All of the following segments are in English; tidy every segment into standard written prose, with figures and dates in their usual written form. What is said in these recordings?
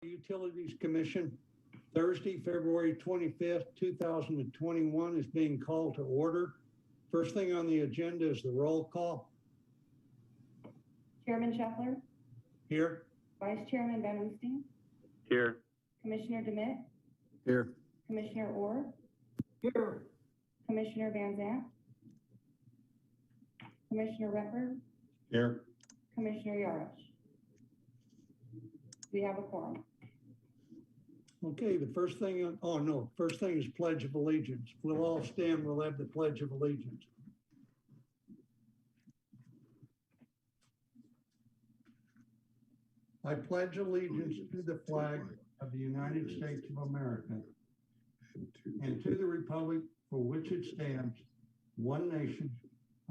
Utilities Commission, Thursday, February 25th, 2021 is being called to order. First thing on the agenda is the roll call. Chairman Scheffler. Here. Vice Chairman Van Oosting. Here. Commissioner DeMitt. Here. Commissioner Orr. Here. Commissioner Van Zandt. Commissioner Repper. Here. Commissioner Yarosh. We have a quorum. Okay, the first thing, first thing is Pledge of Allegiance. We'll all stand, we'll have the Pledge of Allegiance. I pledge allegiance to the flag of the United States of America and to the republic for which it stands, one nation,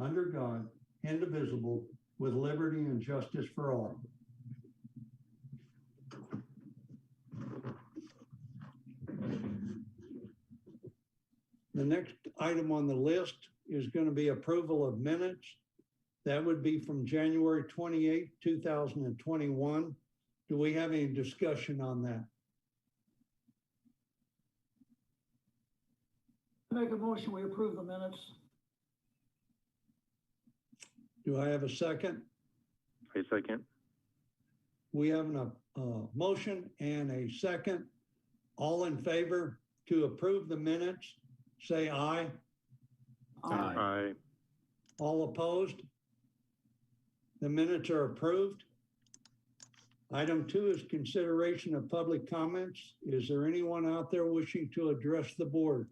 under God, indivisible, with liberty and justice for all. The next item on the list is going to be approval of minutes. That would be from January 28, 2021. Do we have any discussion on that? I make a motion, we approve the minutes. Do I have a second? I second. We have a motion and a second. All in favor to approve the minutes, say aye. Aye. Aye. All opposed? The minutes are approved. Item 2 is consideration of public comments. Is there anyone out there wishing to address the board?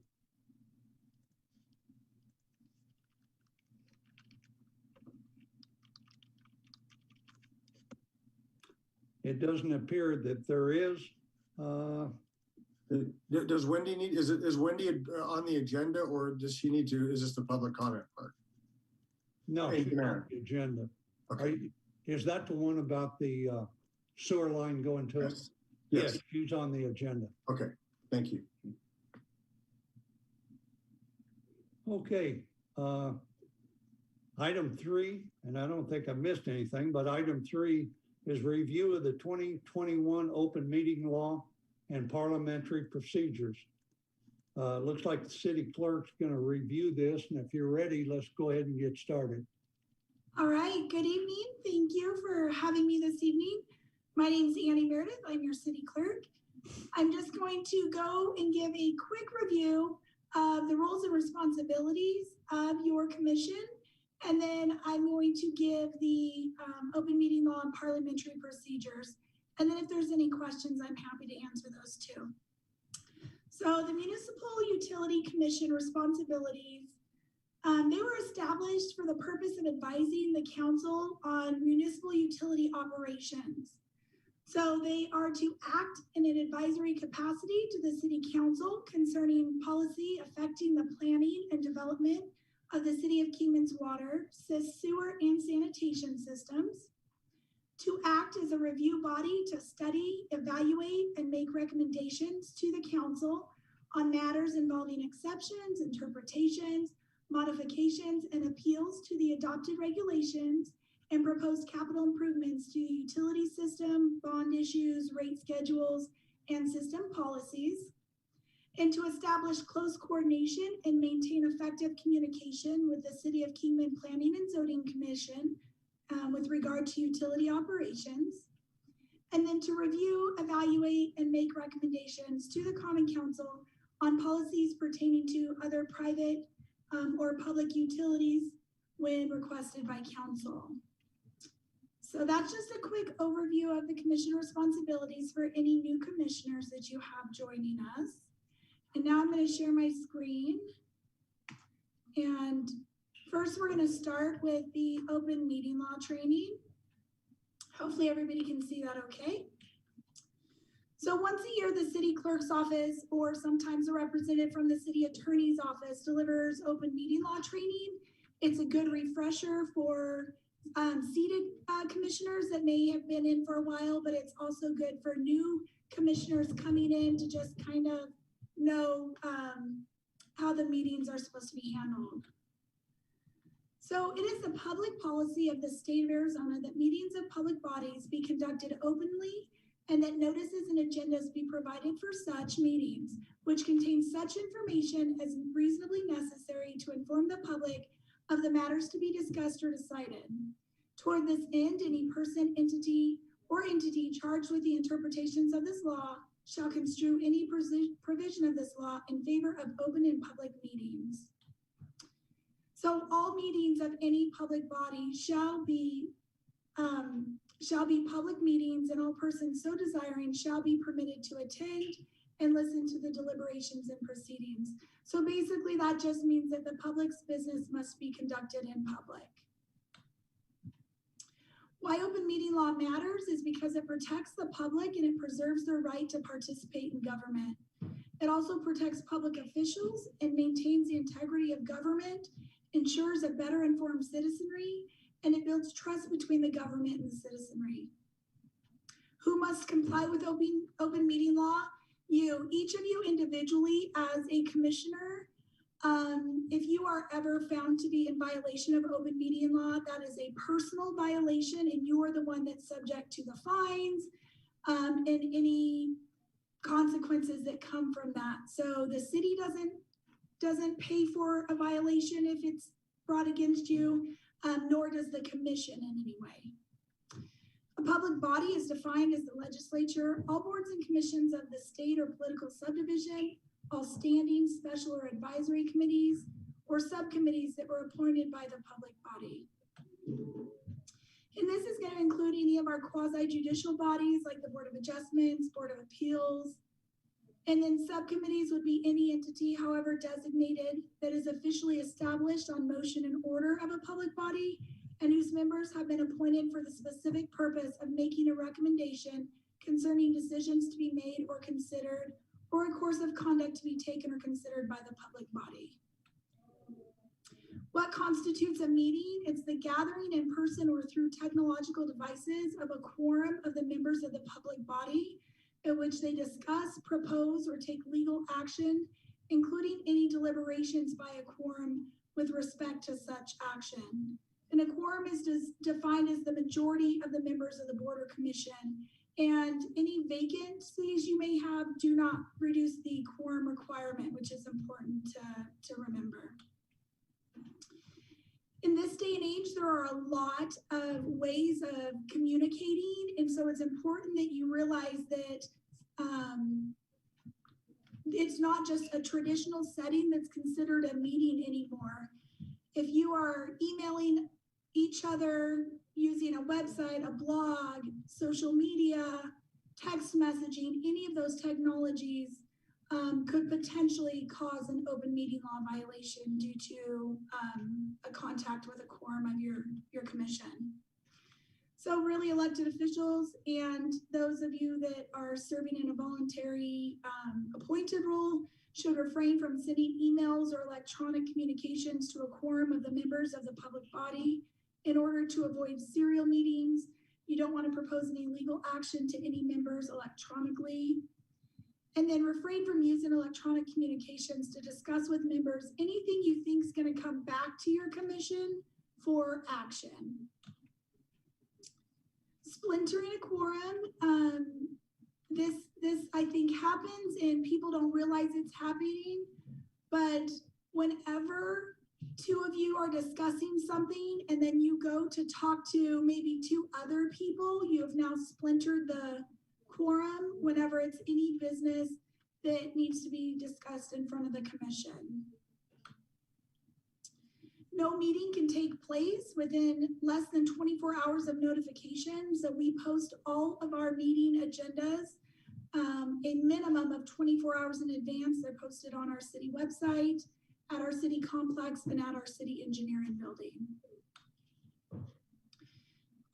It doesn't appear that there is. Does Wendy need, is Wendy on the agenda, or does she need to, is this the public comment part? No, she's on the agenda. Okay. Is that the one about the sewer line going to it? Yes. Yes, she's on the agenda. Okay, thank you. Okay. Item 3, and I don't think I missed anything, but item 3 is review of the 2021 open meeting law and parliamentary procedures. Looks like the city clerk's going to review this, and if you're ready, let's go ahead and get started. All right, good evening. Thank you for having me this evening. My name is Annie Meredith. I'm your city clerk. I'm just going to go and give a quick review of the roles and responsibilities of your commission. And then I'm going to give the open meeting law and parliamentary procedures. And then if there's any questions, I'm happy to answer those too. So the Municipal Utility Commission responsibilities, they were established for the purpose of advising the council on municipal utility operations. So they are to act in an advisory capacity to the city council concerning policy affecting the planning and development of the city of Kingman's water, sewer, and sanitation systems, to act as a review body to study, evaluate, and make recommendations to the council on matters involving exceptions, interpretations, modifications, and appeals to the adopted regulations and proposed capital improvements to utility system, bond issues, rate schedules, and system policies, and to establish close coordination and maintain effective communication with the City of Kingman Planning and Zoning Commission with regard to utility operations, and then to review, evaluate, and make recommendations to the Common Council on policies pertaining to other private or public utilities when requested by council. So that's just a quick overview of the commission responsibilities for any new commissioners that you have joining us. And now I'm going to share my screen. And first, we're going to start with the open meeting law training. Hopefully everybody can see that okay. So once a year, the city clerk's office, or sometimes a representative from the city attorney's office, delivers open meeting law training. It's a good refresher for seated commissioners that may have been in for a while, but it's also good for new commissioners coming in to just kind of know how the meetings are supposed to be handled. So it is the public policy of the state of Arizona that meetings of public bodies be conducted openly and that notices and agendas be provided for such meetings, which contain such information as reasonably necessary to inform the public of the matters to be discussed or decided. Toward this end, any person, entity charged with the interpretations of this law shall construe any provision of this law in favor of open and public meetings. So all meetings of any public body shall be public meetings, and all persons so desiring shall be permitted to attend and listen to the deliberations and proceedings. So basically that just means that the public's business must be conducted in public. Why open meeting law matters is because it protects the public and it preserves their right to participate in government. It also protects public officials and maintains the integrity of government, ensures a better informed citizenry, and it builds trust between the government and the citizenry. Who must comply with open meeting law? You, each of you individually as a commissioner. If you are ever found to be in violation of open meeting law, that is a personal violation and you are the one that's subject to the fines and any consequences that come from that. So the city doesn't pay for a violation if it's brought against you, nor does the commission in any way. A public body is defined as the legislature, all boards and commissions of the state or political subdivision, all standing, special, or advisory committees, or subcommittees that were appointed by the public body. And this is going to include any of our quasi-judicial bodies like the Board of Adjustments, Board of Appeals, and then subcommittees would be any entity, however designated, that is officially established on motion and order of a public body and whose members have been appointed for the specific purpose of making a recommendation concerning decisions to be made or considered, or a course of conduct to be taken or considered by the public body. What constitutes a meeting? It's the gathering in person or through technological devices of a quorum of the members of the public body in which they discuss, propose, or take legal action, including any deliberations by a quorum with respect to such action. And a quorum is defined as the majority of the members of the board or commission, and any vacancies you may have do not reduce the quorum requirement, which is important to remember. In this day and age, there are a lot of ways of communicating, and so it's important that you realize that it's not just a traditional setting that's considered a meeting anymore. If you are emailing each other using a website, a blog, social media, text messaging, any of those technologies could potentially cause an open meeting law violation due to a contact with a quorum of your commission. So really elected officials and those of you that are serving in a voluntary appointed role should refrain from sending emails or electronic communications to a quorum of the members of the public body in order to avoid serial meetings. You don't want to propose any legal action to any members electronically. And then refrain from using electronic communications to discuss with members anything you think is going to come back to your commission for action. Splintering a quorum. This I think happens and people don't realize it's happening, but whenever two of you are discussing something and then you go to talk to maybe two other people, you have now splintered the quorum whenever it's any business that needs to be discussed in front of the commission. No meeting can take place within less than 24 hours of notification. So we post all of our meeting agendas a minimum of 24 hours in advance. They're posted on our city website, at our city complex, and at our city engineering building.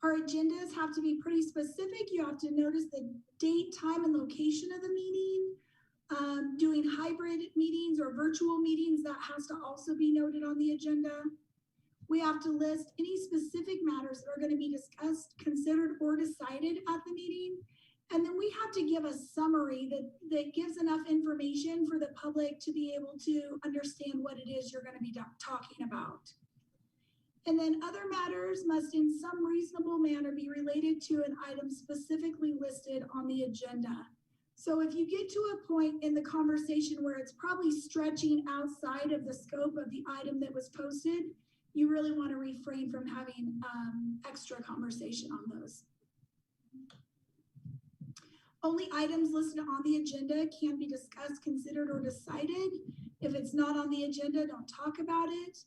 Our agendas have to be pretty specific. You have to notice the date, time, and location of the meeting. Doing hybrid meetings or virtual meetings, that has to also be noted on the agenda. We have to list any specific matters that are going to be discussed, considered, or decided at the meeting. And then we have to give a summary that gives enough information for the public to be able to understand what it is you're going to be talking about. And then other matters must in some reasonable manner be related to an item specifically listed on the agenda. So if you get to a point in the conversation where it's probably stretching outside of the scope of the item that was posted, you really want to refrain from having extra conversation on those. Only items listed on the agenda can be discussed, considered, or decided. If it's not on the agenda, don't talk about it.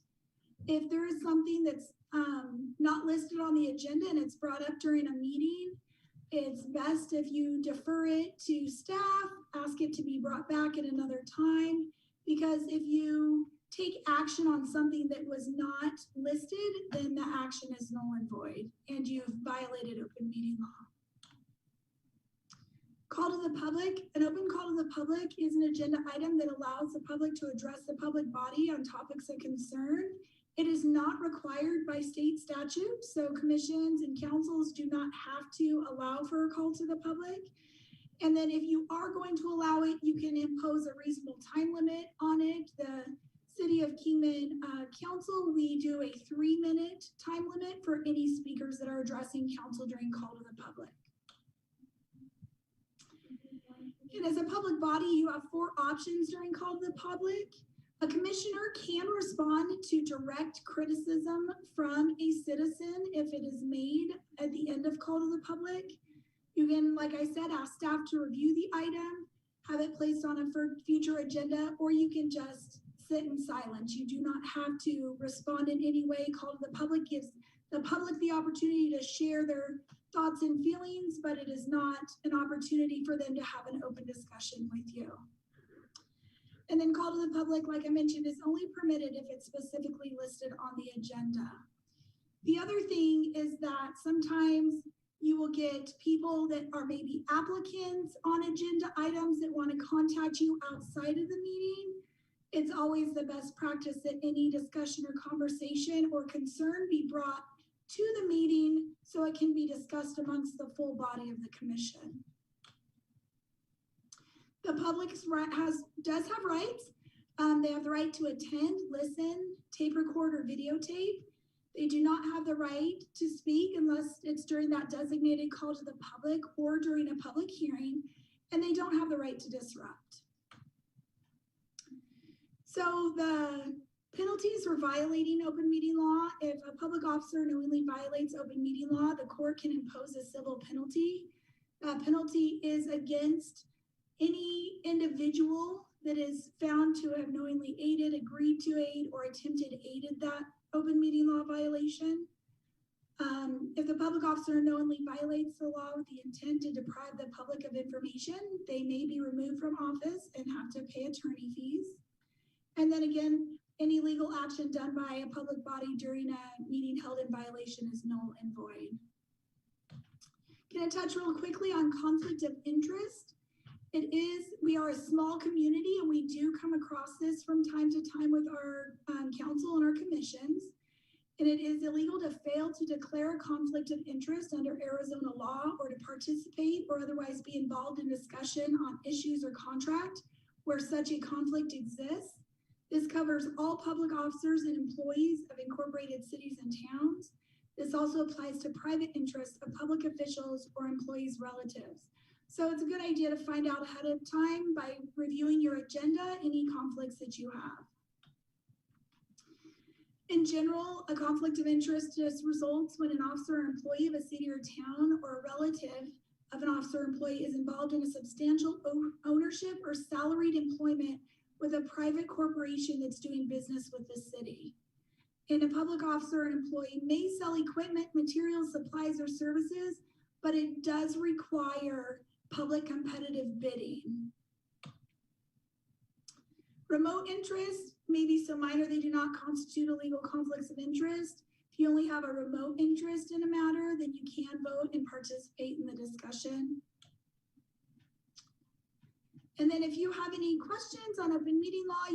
If there is something that's not listed on the agenda and it's brought up during a meeting, it's best if you defer it to staff, ask it to be brought back at another time, because if you take action on something that was not listed, then the action is null and void and you've violated open meeting law. Call to the public. An open call to the public is an agenda item that allows the public to address the public body on topics of concern. It is not required by state statute, so commissions and councils do not have to allow for a call to the public. And then if you are going to allow it, you can impose a reasonable time limit on it. The City of Kingman Council, we do a 3-minute time limit for any speakers that are addressing council during call to the public. And as a public body, you have 4 options during call to the public. A commissioner can respond to direct criticism from a citizen if it is made at the end of call to the public. You can, like I said, ask staff to review the item, have it placed on a future agenda, or you can just sit in silence. You do not have to respond in any way. Call to the public gives the public the opportunity to share their thoughts and feelings, but it is not an opportunity for them to have an open discussion with you. And then call to the public, like I mentioned, is only permitted if it's specifically listed on the agenda. The other thing is that sometimes you will get people that are maybe applicants on agenda items that want to contact you outside of the meeting. It's always the best practice that any discussion or conversation or concern be brought to the meeting so it can be discussed amongst the full body of the commission. The public does have rights. They have the right to attend, listen, tape record, or videotape. They do not have the right to speak unless it's during that designated call to the public or during a public hearing, and they don't have the right to disrupt. So the penalties for violating open meeting law: if a public officer knowingly violates open meeting law, the court can impose a civil penalty. That penalty is against any individual that is found to have knowingly aided, agreed to aid, or attempted aided that open meeting law violation. If the public officer knowingly violates the law with the intent to deprive the public of information, they may be removed from office and have to pay attorney fees. And then again, any legal action done by a public body during a meeting held in violation is null and void. Can I touch real quickly on conflict of interest? We are a small community and we do come across this from time to time with our council and our commissions. And it is illegal to fail to declare a conflict of interest under Arizona law or to participate or otherwise be involved in discussion on issues or contract where such a conflict exists. This covers all public officers and employees of incorporated cities and towns. This also applies to private interests of public officials or employees' relatives. So it's a good idea to find out ahead of time by reviewing your agenda, any conflicts that you have. In general, a conflict of interest just results when an officer or employee of a city or town or a relative of an officer or employee is involved in a substantial ownership or salaried employment with a private corporation that's doing business with the city. And a public officer or employee may sell equipment, materials, supplies, or services, but it does require public competitive bidding. Remote interests may be so minor they do not constitute illegal conflicts of interest. If you only have a remote interest in a matter, then you can vote and participate in the discussion. And then if you have any questions on open meeting law,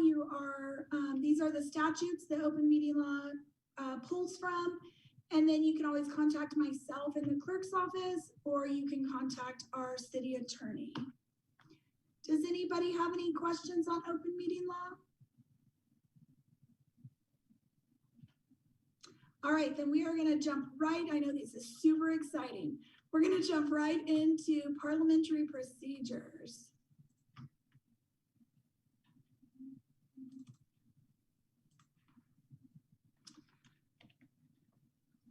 these are the statutes that open meeting law pulls from. And then you can always contact myself in the clerk's office, or you can contact our city attorney. Does anybody have any questions on open meeting law? All right, then we are going to jump right. I know this is super exciting. We're going to jump right into parliamentary procedures.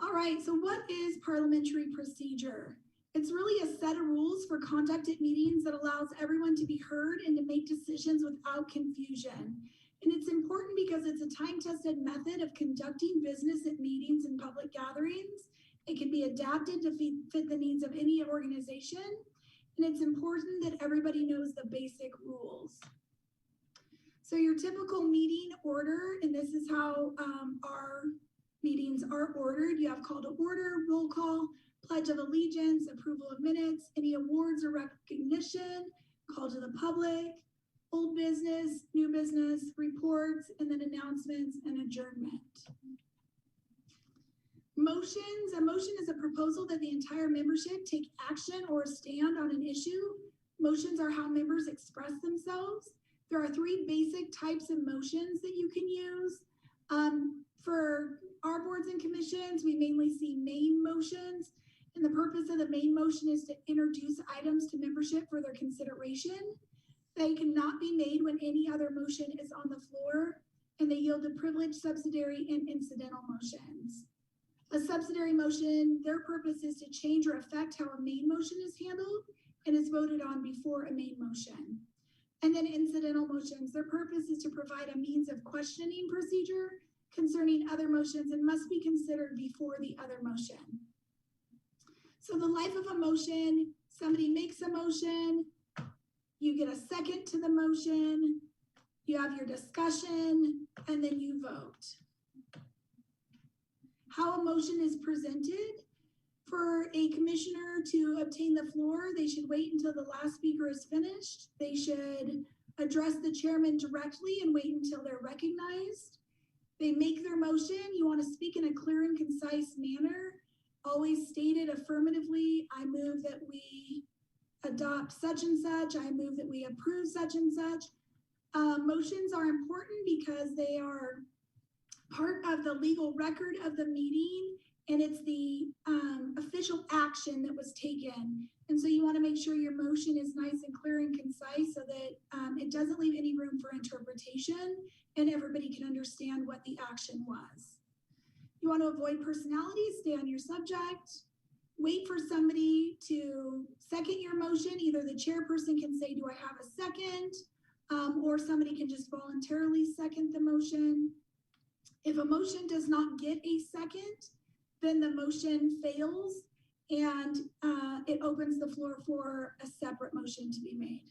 All right, so what is parliamentary procedure? It's really a set of rules for conduct at meetings that allows everyone to be heard and to make decisions without confusion. And it's important because it's a time-tested method of conducting business at meetings and public gatherings. It can be adapted to fit the needs of any organization. And it's important that everybody knows the basic rules. So your typical meeting order, and this is how our meetings are ordered. You have call to order, roll call, pledge of allegiance, approval of minutes, any awards or recognition, call to the public, old business, new business, reports, and then announcements and adjournment. Motions. A motion is a proposal that the entire membership take action or stand on an issue. Motions are how members express themselves. There are three basic types of motions that you can use. For our boards and commissions, we mainly see main motions. And the purpose of the main motion is to introduce items to membership for their consideration. They cannot be made when any other motion is on the floor, and they yield to privileged, subsidiary, and incidental motions. A subsidiary motion, their purpose is to change or affect how a main motion is handled and is voted on before a main motion. And then incidental motions, their purpose is to provide a means of questioning procedure concerning other motions and must be considered before the other motion. So the life of a motion, somebody makes a motion, you get a second to the motion, you have your discussion, and then you vote. How a motion is presented. For a commissioner to obtain the floor, they should wait until the last speaker is finished. They should address the chairman directly and wait until they're recognized. They make their motion. You want to speak in a clear and concise manner. Always stated affirmatively. I move that we adopt such and such. I move that we approve such and such. Motions are important because they are part of the legal record of the meeting, and it's the official action that was taken. And so you want to make sure your motion is nice and clear and concise so that it doesn't leave any room for interpretation and everybody can understand what the action was. You want to avoid personality, stay on your subject, wait for somebody to second your motion. Either the chairperson can say, do I have a second? Or somebody can just voluntarily second the motion. If a motion does not get a second, then the motion fails and it opens the floor for a separate motion to be made.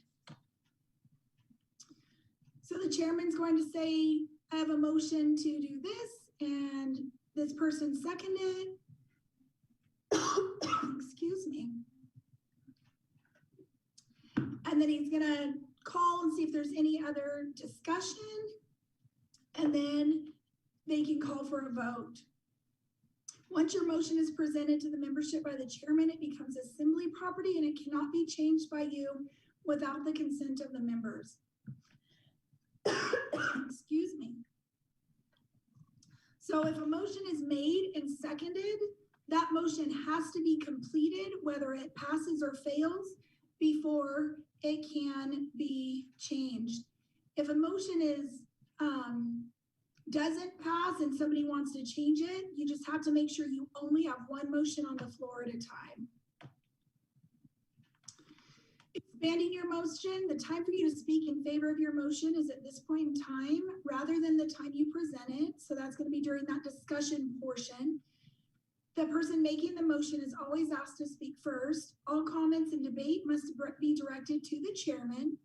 So the chairman's going to say, I have a motion to do this, and this person seconded. Excuse me. And then he's gonna call and see if there's any other discussion, and then they can call for a vote. Once your motion is presented to the membership by the chairman, it becomes assembly property and it cannot be changed by you without the consent of the members. Excuse me. So if a motion is made and seconded, that motion has to be completed, whether it passes or fails, before it can be changed. If a motion is doesn't pass and somebody wants to change it, you just have to make sure you only have one motion on the floor at a time. Expanding your motion, the time for you to speak in favor of your motion is at this point in time rather than the time you present it. So that's going to be during that discussion portion. The person making the motion is always asked to speak first. All comments and debate must be directed to the chairman.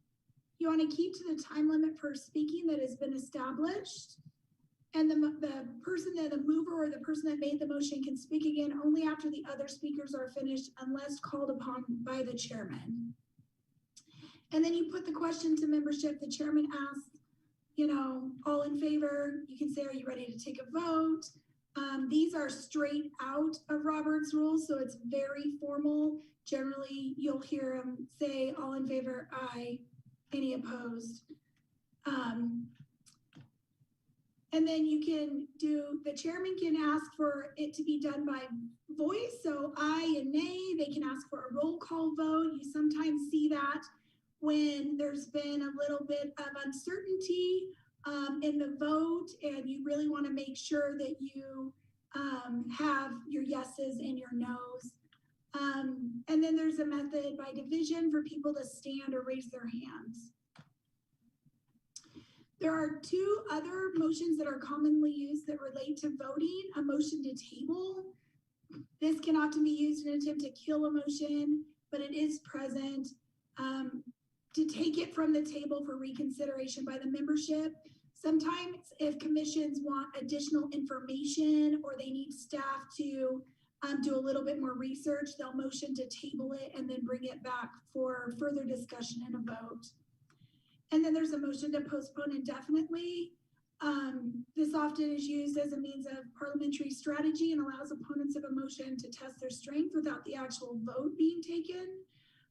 You want to keep to the time limit for speaking that has been established. And the mover or the person that made the motion can speak again only after the other speakers are finished unless called upon by the chairman. And then you put the question to membership. The chairman asks, all in favor. You can say, are you ready to take a vote? These are straight out of Robert's rules, so it's very formal. Generally, you'll hear him say, all in favor, aye, any opposed. And then the chairman can ask for it to be done by voice. So aye and nay, they can ask for a roll call vote. You sometimes see that when there's been a little bit of uncertainty in the vote, and you really want to make sure that you have your yeses and your nos. And then there's a method by division for people to stand or raise their hands. There are two other motions that are commonly used that relate to voting. A motion to table. This can often be used in an attempt to kill a motion, but it is present to take it from the table for reconsideration by the membership. Sometimes if commissions want additional information or they need staff to do a little bit more research, they'll motion to table it and then bring it back for further discussion and a vote. And then there's a motion to postpone indefinitely. This often is used as a means of parliamentary strategy and allows opponents of a motion to test their strength without the actual vote being taken.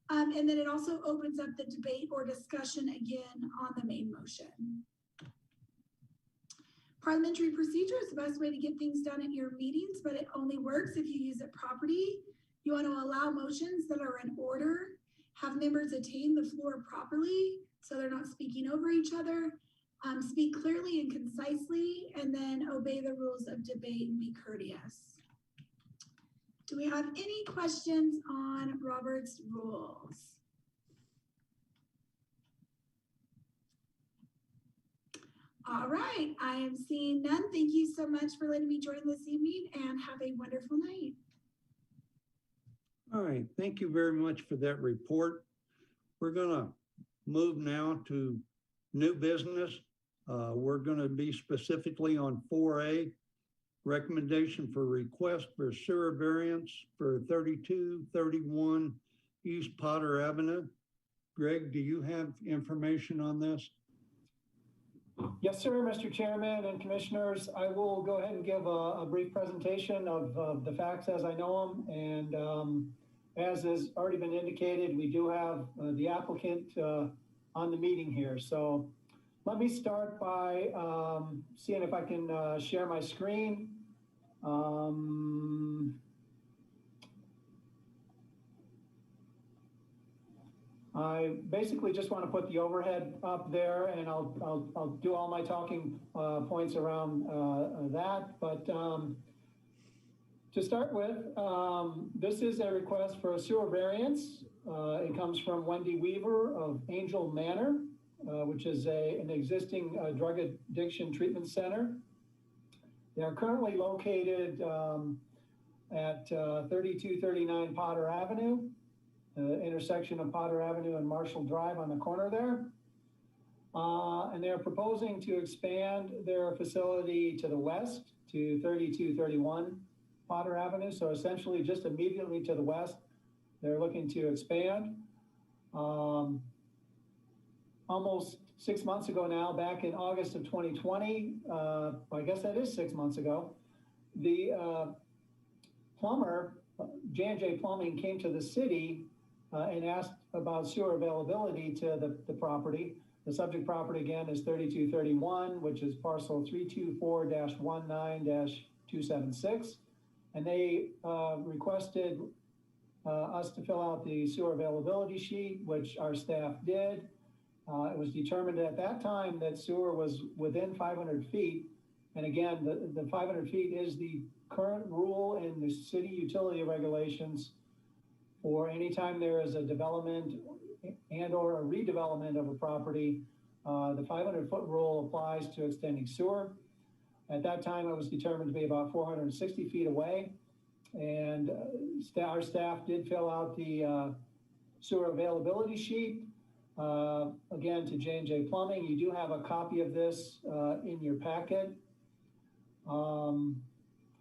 And then it also opens up the debate or discussion again on the main motion. Parliamentary procedure is the best way to get things done at your meetings, but it only works if you use it properly. You want to allow motions that are in order, have members attain the floor properly so they're not speaking over each other, speak clearly and concisely, and then obey the rules of debate and be courteous. Do we have any questions on Robert's rules? All right, I am seeing none. Thank you so much for letting me join this evening and have a wonderful night. All right, thank you very much for that report. We're gonna move now to new business. We're gonna be specifically on 4A, recommendation for request for sewer variance for 3231 East Potter Avenue. Greg, do you have information on this? Yes, sir, Mr. Chairman and Commissioners. I will go ahead and give a brief presentation of the facts as I know them. And as has already been indicated, we do have the applicant on the meeting here. So let me start by seeing if I can share my screen. I basically just want to put the overhead up there, and I'll do all my talking points around that. But to start with, this is a request for a sewer variance. It comes from Wendy Weaver of Angel Manor, which is an existing drug addiction treatment center. They are currently located at 3239 Potter Avenue. Intersection of Potter Avenue and Marshall Drive on the corner there. And they're proposing to expand their facility to the west to 3231 Potter Avenue. So essentially just immediately to the west, they're looking to expand. Almost 6 months ago now, back in August of 2020, I guess that is 6 months ago, the plumber, J&J Plumbing, came to the city and asked about sewer availability to the property. The subject property again is 3231, which is parcel 324-19-276. And they requested us to fill out the sewer availability sheet, which our staff did. It was determined at that time that sewer was within 500 feet. And again, the 500 feet is the current rule in the city utility regulations for anytime there is a development and or a redevelopment of a property, the 500-foot rule applies to extending sewer. At that time, it was determined to be about 460 feet away. And our staff did fill out the sewer availability sheet. Again, to J&J Plumbing, you do have a copy of this in your packet.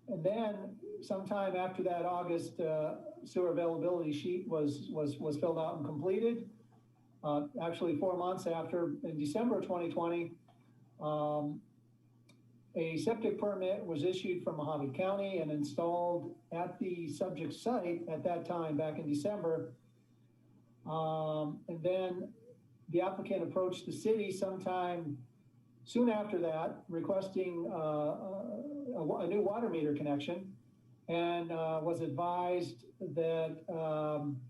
And then sometime after that August sewer availability sheet was filled out and completed, actually 4 months after, in December of 2020, a septic permit was issued from Mojave County and installed at the subject site at that time back in December. And then the applicant approached the city sometime soon after that, requesting a new water meter connection, and was advised that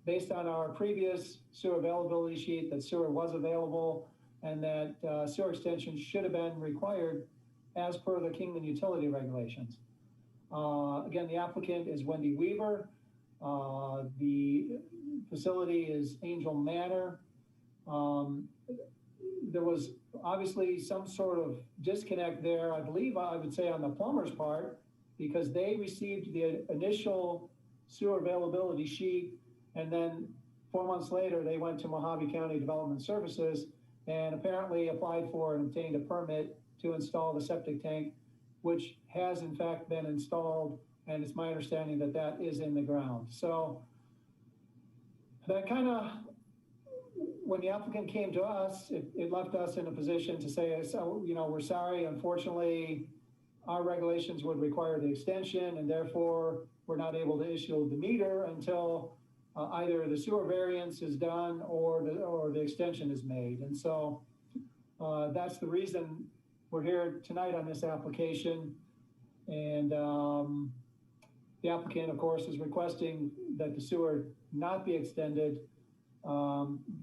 based on our previous sewer availability sheet, that sewer was available and that sewer extension should have been required as per the Kingman utility regulations. Again, the applicant is Wendy Weaver. The facility is Angel Manor. There was obviously some sort of disconnect there, I believe I would say on the plumber's part, because they received the initial sewer availability sheet, and then 4 months later, they went to Mojave County Development Services and apparently applied for and obtained a permit to install the septic tank, which has in fact been installed, and it's my understanding that that is in the ground. So that kind of, when the applicant came to us, it left us in a position to say, so, you know, we're sorry, unfortunately, our regulations would require the extension, and therefore we're not able to issue the meter until either the sewer variance is done or the extension is made. And so that's the reason we're here tonight on this application. And the applicant, of course, is requesting that the sewer not be extended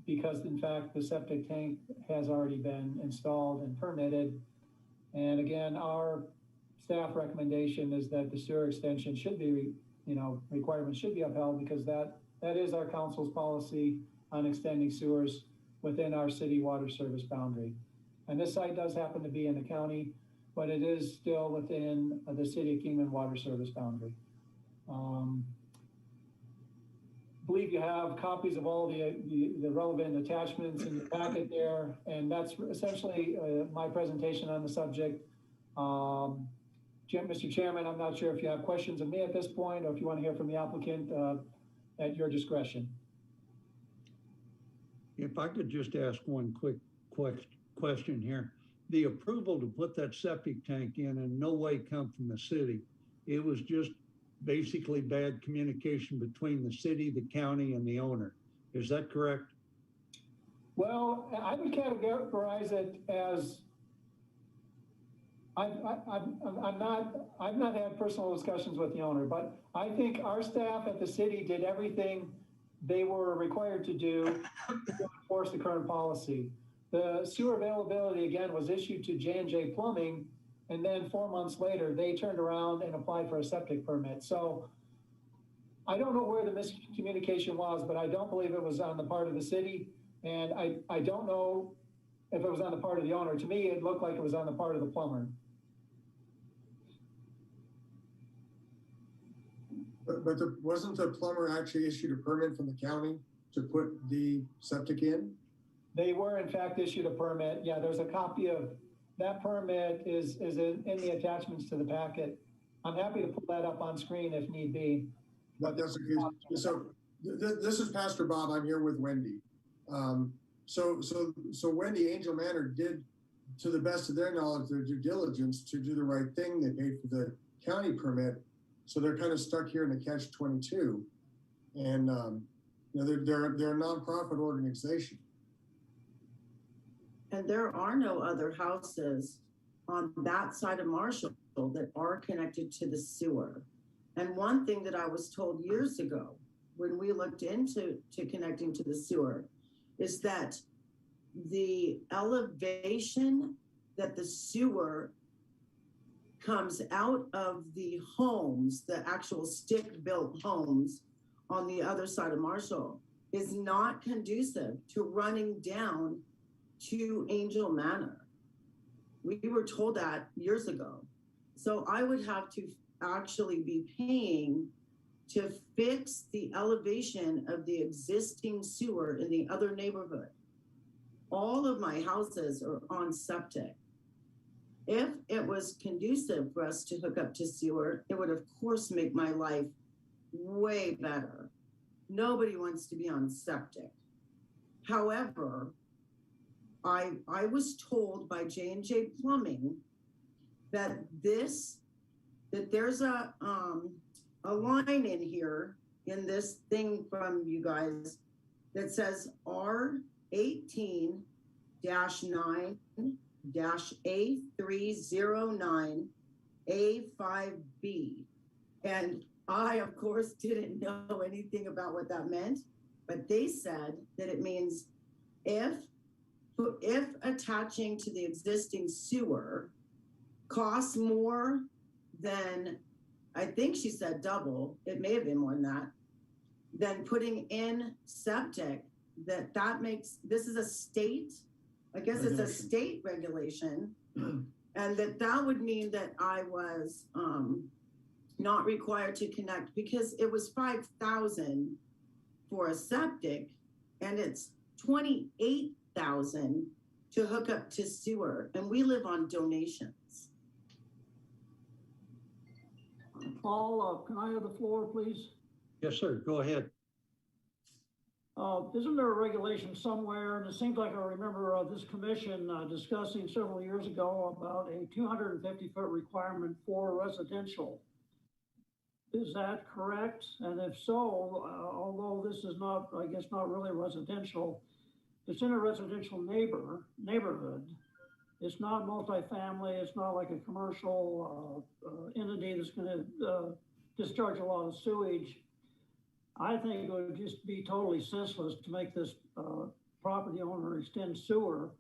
because, in fact, the septic tank has already been installed and permitted. And again, our staff recommendation is that the sewer extension should be, requirements should be upheld, because that is our council's policy on extending sewers within our city water service boundary. And this site does happen to be in the county, but it is still within the city of Kingman water service boundary. Believe you have copies of all the relevant attachments in the packet there, and that's essentially my presentation on the subject. Mr. Chairman, I'm not sure if you have questions of me at this point, or if you want to hear from the applicant at your discretion. If I could just ask one quick question here. The approval to put that septic tank in no way come from the city. It was just basically bad communication between the city, the county, and the owner. Is that correct? Well, I would categorize it as I've not had personal discussions with the owner, but I think our staff at the city did everything they were required to do to enforce the current policy. The sewer availability, again, was issued to J&J Plumbing, and then 4 months later, they turned around and applied for a septic permit. So I don't know where the miscommunication was, but I don't believe it was on the part of the city, and I don't know if it was on the part of the owner. To me, it looked like it was on the part of the plumber. But wasn't the plumber actually issued a permit from the county to put the septic in? They were in fact issued a permit. Yeah, there's a copy of that permit is in the attachments to the packet. I'm happy to pull that up on screen if need be. That's okay. So this is Pastor Bob. I'm here with Wendy. So Wendy, Angel Manor did, to the best of their knowledge, their due diligence to do the right thing. They paid for the county permit. So they're kind of stuck here in a catch-22. And they're a nonprofit organization. And there are no other houses on that side of Marshall that are connected to the sewer. And one thing that I was told years ago when we looked into connecting to the sewer is that the elevation that the sewer comes out of the homes, the actual stick-built homes on the other side of Marshall, is not conducive to running down to Angel Manor. We were told that years ago. So I would have to actually be paying to fix the elevation of the existing sewer in the other neighborhood. All of my houses are on septic. If it was conducive for us to hook up to sewer, it would of course make my life way better. Nobody wants to be on septic. However, I was told by J&J Plumbing that there's a line in here in this thing from you guys that says R18-9 A309A5B. And I, of course, didn't know anything about what that meant, but they said that it means if attaching to the existing sewer costs more than, I think she said double, it may have been more than that, then putting in septic, that makes, this is a state, I guess it's a state regulation, and that would mean that I was not required to connect, because it was $5,000 for a septic, and it's $28,000 to hook up to sewer, and we live on donations. Paul, can I have the floor, please? Yes, sir. Go ahead. Isn't there a regulation somewhere, and it seems like I remember this commission discussing several years ago about a 250-foot requirement for residential. Is that correct? And if so, although this is not, I guess, not really residential, it's in a residential neighborhood. It's not multifamily. It's not like a commercial entity that's going to discharge a lot of sewage. I think it would just be totally senseless to make this property owner extend sewer.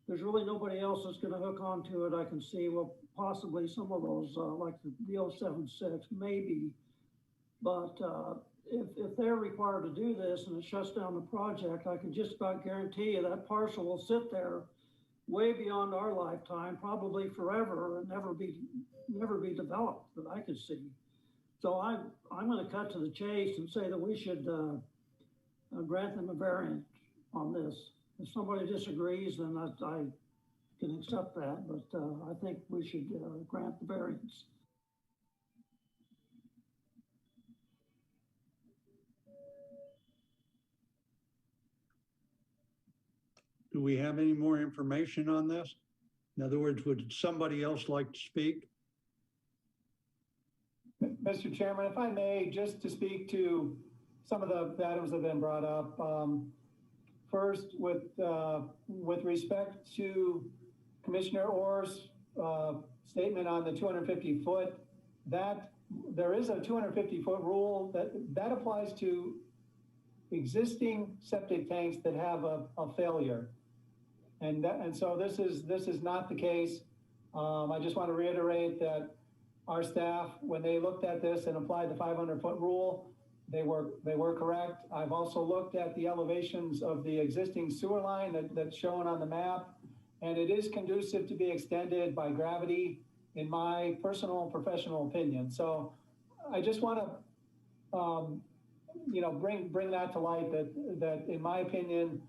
There's really nobody else that's going to hook onto it. I can see, well, possibly some of those, like the 076, maybe. But if they're required to do this and it shuts down the project, I can just about guarantee you that parcel will sit there way beyond our lifetime, probably forever, and never be developed that I could see. So I'm going to cut to the chase and say that we should grant them a variance on this. If somebody disagrees, then I can accept that, but I think we should grant the variance. Do we have any more information on this? In other words, would somebody else like to speak? Mr. Chairman, if I may, just to speak to some of the items that have been brought up. First, with respect to Commissioner Orr's statement on the 250-foot, that there is a 250-foot rule that applies to existing septic tanks that have a failure. And so this is not the case. I just want to reiterate that our staff, when they looked at this and applied the 500-foot rule, they were correct. I've also looked at the elevations of the existing sewer line that's shown on the map, and it is conducive to be extended by gravity, in my personal and professional opinion. So I just want to, bring that to light, that in my opinion,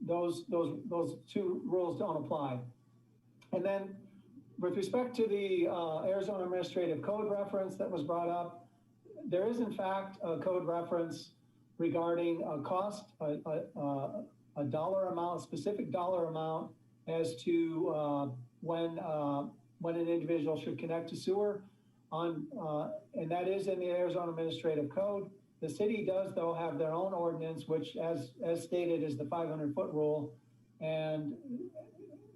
those two rules don't apply. And then with respect to the Arizona Administrative Code reference that was brought up, there is in fact a code reference regarding a cost, a dollar amount, a specific dollar amount as to when an individual should connect to sewer and that is in the Arizona Administrative Code. The city does, though, have their own ordinance, which as stated is the 500-foot rule. And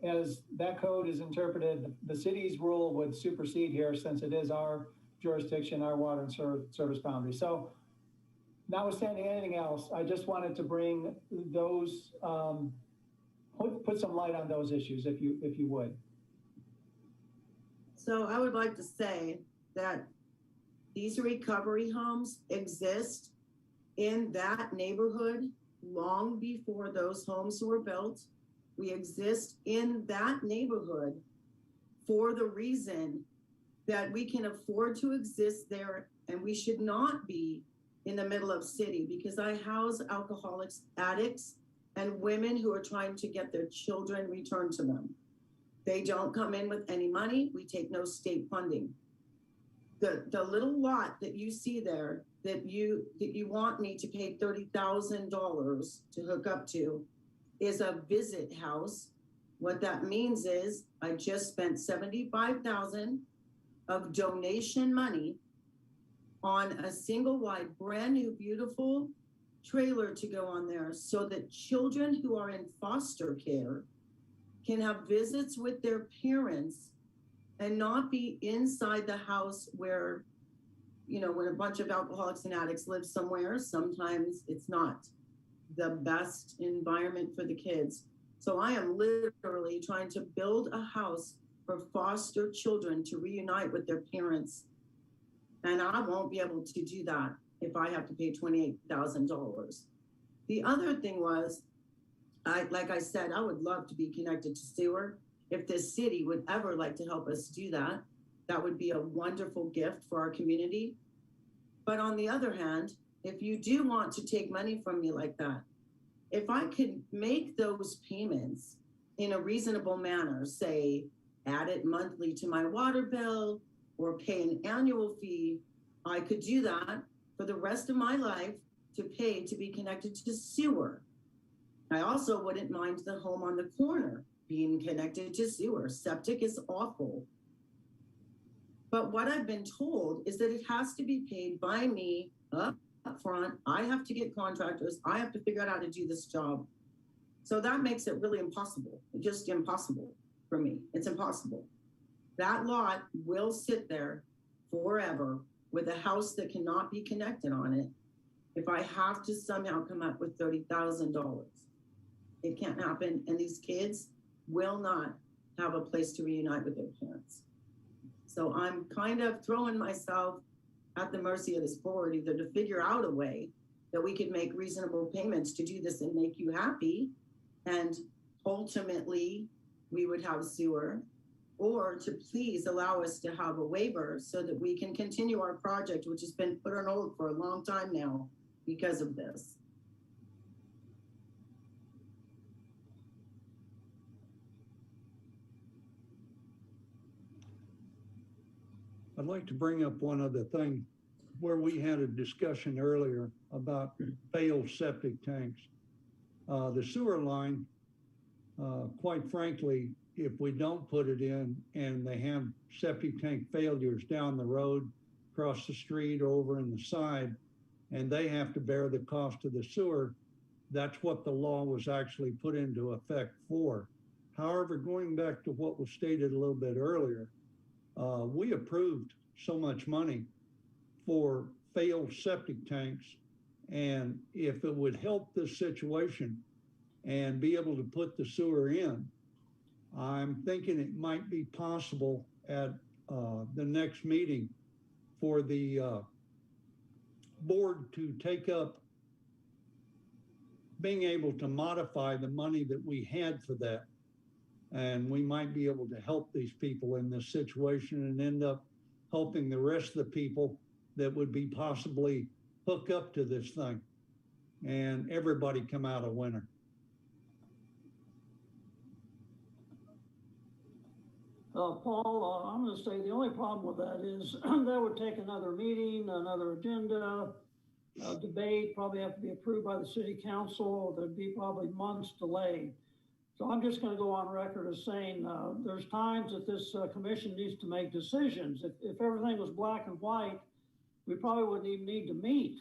as that code is interpreted, the city's rule would supersede here, since it is our jurisdiction, our water and service boundary. So notwithstanding anything else, I just wanted to bring those, put some light on those issues, if you would. So I would like to say that these recovery homes exist in that neighborhood long before those homes were built. We exist in that neighborhood for the reason that we can afford to exist there, and we should not be in the middle of city, because I house alcoholics, addicts, and women who are trying to get their children returned to them. They don't come in with any money. We take no state funding. The little lot that you see there that you want me to pay $30,000 to hook up to is a visit house. What that means is I just spent $75,000 of donation money on a single wide, brand new, beautiful trailer to go on there, so that children who are in foster care can have visits with their parents and not be inside the house where, you know, when a bunch of alcoholics and addicts live somewhere, sometimes it's not the best environment for the kids. So I am literally trying to build a house for foster children to reunite with their parents. And I won't be able to do that if I have to pay $28,000. The other thing was, like I said, I would love to be connected to sewer. If the city would ever like to help us do that, that would be a wonderful gift for our community. But on the other hand, if you do want to take money from me like that, if I could make those payments in a reasonable manner, say, add it monthly to my water bill or pay an annual fee, I could do that for the rest of my life to pay to be connected to sewer. I also wouldn't mind the home on the corner being connected to sewer. Septic is awful. But what I've been told is that it has to be paid by me up front. I have to get contractors. I have to figure out how to do this job. So that makes it really impossible, just impossible for me. It's impossible. That lot will sit there forever with a house that cannot be connected on it if I have to somehow come up with $30,000. It can't happen. And these kids will not have a place to reunite with their parents. So I'm kind of throwing myself at the mercy of this board, either to figure out a way that we could make reasonable payments to do this and make you happy. And ultimately we would have sewer, or to please allow us to have a waiver so that we can continue our project, which has been put on hold for a long time now because of this. I'd like to bring up one other thing where we had a discussion earlier about failed septic tanks. The sewer line, quite frankly, if we don't put it in and they have septic tank failures down the road, across the street, over in the side, and they have to bear the cost of the sewer, that's what the law was actually put into effect for. However, going back to what was stated a little bit earlier, we approved so much money for failed septic tanks. And if it would help this situation and be able to put the sewer in, I'm thinking it might be possible at the next meeting for the board to take up being able to modify the money that we had for that. And we might be able to help these people in this situation and end up helping the rest of the people that would be possibly hook up to this thing, and everybody come out a winner. Paul, I'm going to say the only problem with that is that would take another meeting, another agenda, debate, probably have to be approved by the city council. There'd be probably months delay. So I'm just going to go on record as saying there's times that this commission needs to make decisions. If everything was black and white, we probably wouldn't even need to meet.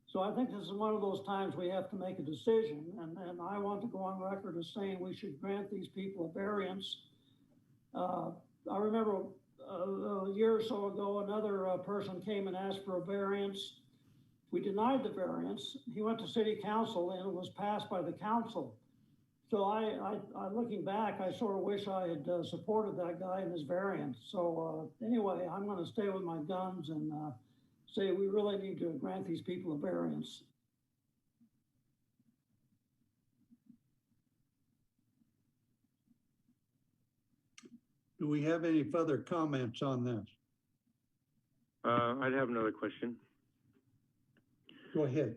So I think this is one of those times we have to make a decision. And I want to go on record as saying we should grant these people a variance. I remember a year or so ago, another person came and asked for a variance. We denied the variance. He went to city council and it was passed by the council. So I looking back, I sort of wish I had supported that guy in his variance. So anyway, I'm going to stay with my guns and say we really need to grant these people a variance. Do we have any further comments on this? I'd have another question. Go ahead.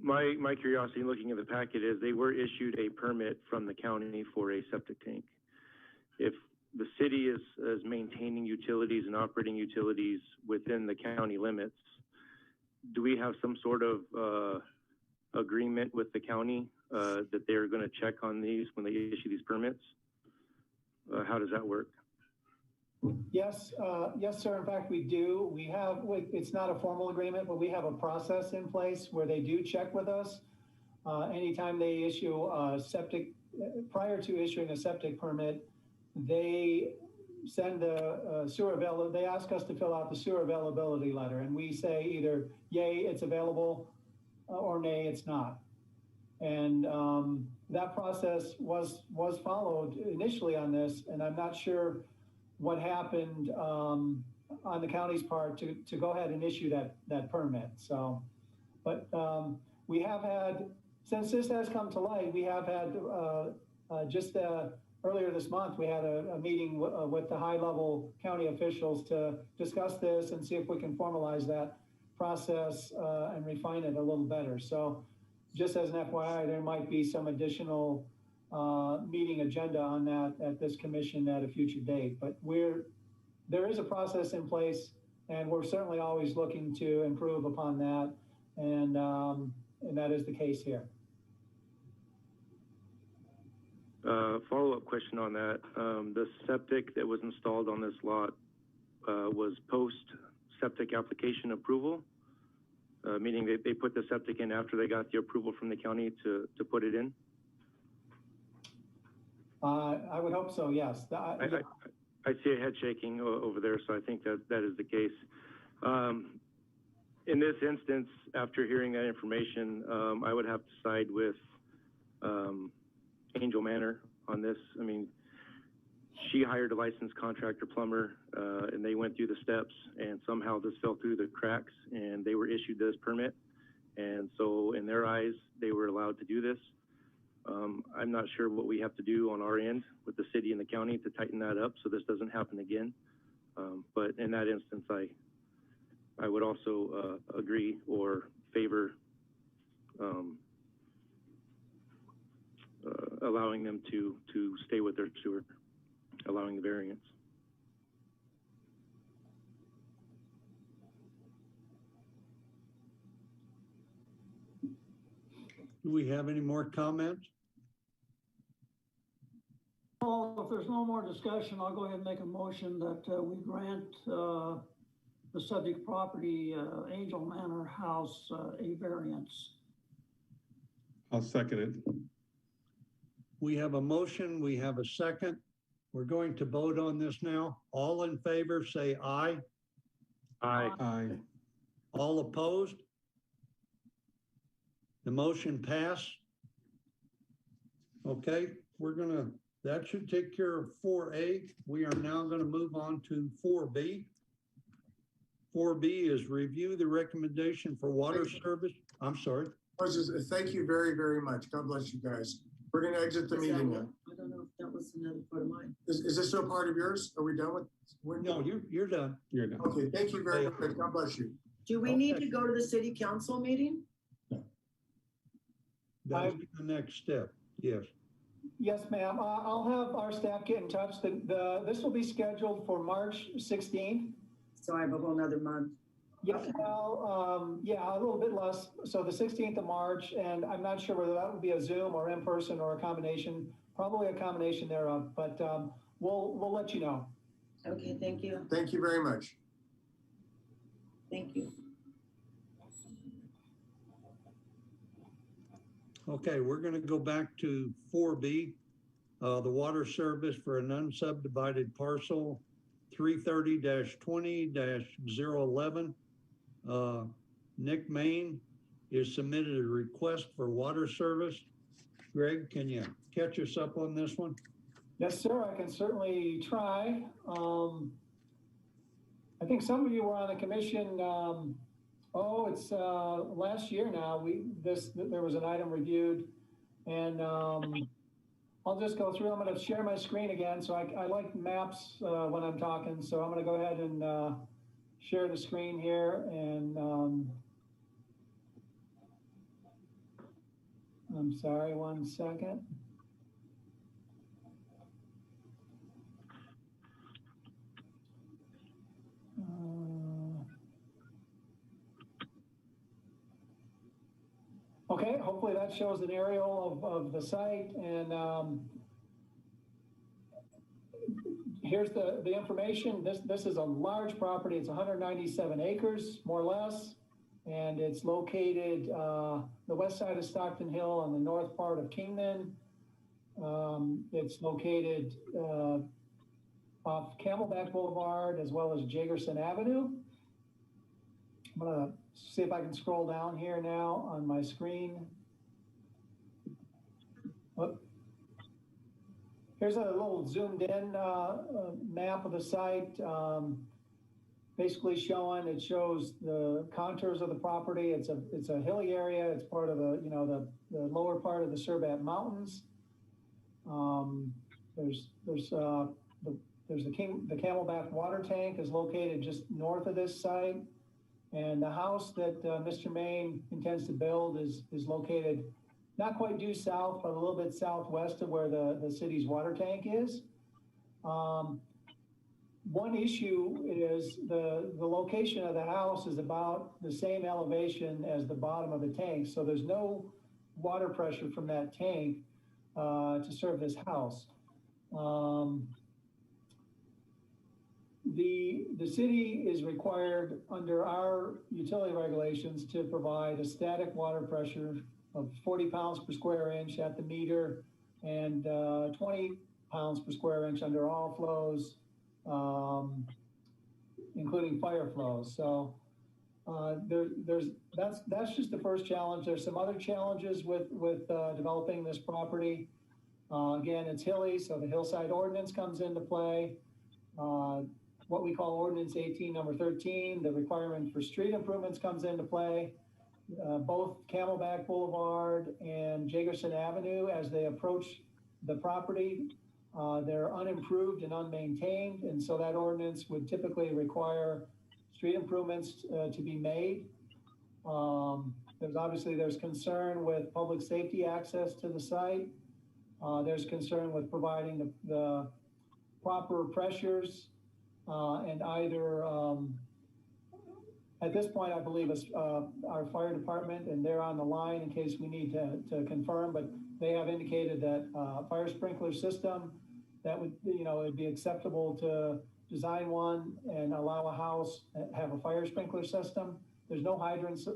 My curiosity in looking at the packet is they were issued a permit from the county for a septic tank. If the city is maintaining utilities and operating utilities within the county limits, do we have some sort of agreement with the county that they're going to check on these when they issue these permits? How does that work? Yes, yes, sir. In fact, we do. We have, it's not a formal agreement, but we have a process in place where they do check with us. anytime they issue a septic, prior to issuing a septic permit, they send the they ask us to fill out the sewer availability letter, and we say either yay, it's available, or nay, it's not. And that process was followed initially on this, and I'm not sure what happened on the county's part to go ahead and issue that permit. So, but we have had, since this has come to light, we have had earlier this month, we had a meeting with the high-level county officials to discuss this and see if we can formalize that process and refine it a little better. So just as an FYI, there might be some additional meeting agenda on that at this commission at a future date. But there is a process in place, and we're certainly always looking to improve upon that, and that is the case here. Follow-up question on that. The septic that was installed on this lot was post-septic application approval, meaning they put the septic in after they got the approval from the county to put it in? I would hope so, yes. I see a head shaking over there, so I think that is the case. In this instance, after hearing that information, I would have to side with Angel Manor on this. I mean, she hired a licensed contractor plumber, and they went through the steps, and somehow this fell through the cracks, and they were issued this permit. And so in their eyes, they were allowed to do this. I'm not sure what we have to do on our end with the city and the county to tighten that up so this doesn't happen again. But in that instance, I would also agree or favor allowing them to stay with their sewer, allowing the variance. Do we have any more comments? Well, if there's no more discussion, I'll go ahead and make a motion that we grant the subject property, Angel Manor House, a variance. I'll second it. We have a motion, we have a second. We're going to vote on this now. All in favor, say aye. Aye. Aye. All opposed? The motion passed. Okay, that should take care of 4A. We are now going to move on to 4B. 4B is review the recommendation for water service. I'm sorry. Thank you very, very much. God bless you guys. We're going to exit the meeting now. I don't know if that was another part of mine. Is this still part of yours? Are we done with? No, you're done. You're done. Okay, thank you very much. God bless you. Do we need to go to the city council meeting? That is the next step. Yes. Yes, ma'am. I'll have our staff get in touch. This will be scheduled for March 16th. So I have a whole nother month. Yeah, well, yeah, a little bit less. So the 16th of March, and I'm not sure whether that would be a Zoom or in person or a combination, probably a combination thereof, but we'll let you know. Okay, thank you. Thank you very much. Thank you. Okay, we're going to go back to 4B, the water service for an unsubdivided parcel 330-20-011. Nick Main is submitted a request for water service. Greg, can you catch us up on this one? Yes, sir. I can certainly try. I think some of you were on the commission. It's last year now. There was an item reviewed, and I'll just go through. I'm going to share my screen again. So I like maps when I'm talking. So I'm going to go ahead and share the screen here. And I'm sorry, 1 second. Okay, hopefully that shows an aerial of the site, and here's the information. This is a large property. It's 197 acres, more or less. and it's located the west side of Stockton Hill on the north part of Kingman. It's located off Camelback Boulevard as well as Jagerson Avenue. I'm gonna see if I can scroll down here now on my screen. Oh. Here's a little zoomed in map of the site, basically showing, it shows the contours of the property. It's a hilly area. It's part of the lower part of the Surbat Mountains. There's the Camelback water tank is located just north of this site. And the house that Mr. Main intends to build is located not quite due south, but a little bit southwest of where the city's water tank is. One issue is the location of the house is about the same elevation as the bottom of the tank. So there's no water pressure from that tank to serve this house. The city is required under our utility regulations to provide a static water pressure of 40 pounds per square inch at the meter and 20 pounds per square inch under all flows, including fire flows. So that's just the first challenge. There's some other challenges with developing this property. Again, it's hilly, so the Hillside Ordinance comes into play. What we call Ordinance 18, number 13, the requirement for street improvements comes into play. Both Camelback Boulevard and Jagerson Avenue, as they approach the property, they're unimproved and unmaintained, and so that ordinance would typically require street improvements to be made. There's concern with public safety access to the site. There's concern with providing the proper pressures and either at this point, I believe it's our fire department, and they're on the line in case we need to confirm, but they have indicated that fire sprinkler system, that would, it'd be acceptable to design one and allow a house have a fire sprinkler system. There's no hydrants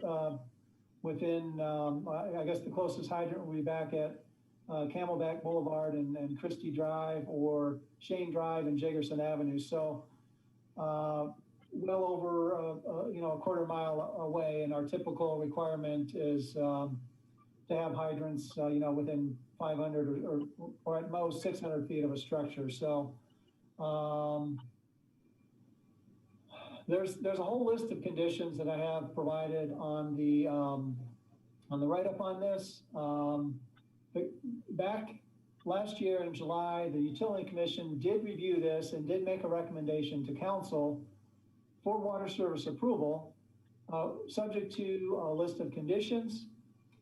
within, I guess the closest hydrant will be back at Camelback Boulevard and Christie Drive or Shane Drive and Jagerson Avenue. So well over a quarter mile away, and our typical requirement is to have hydrants within 500 or at most 600 feet of a structure. So there's a whole list of conditions that I have provided on the write-up on this. Back last year in July, the Utility Commission did review this and did make a recommendation to council for water service approval, subject to a list of conditions.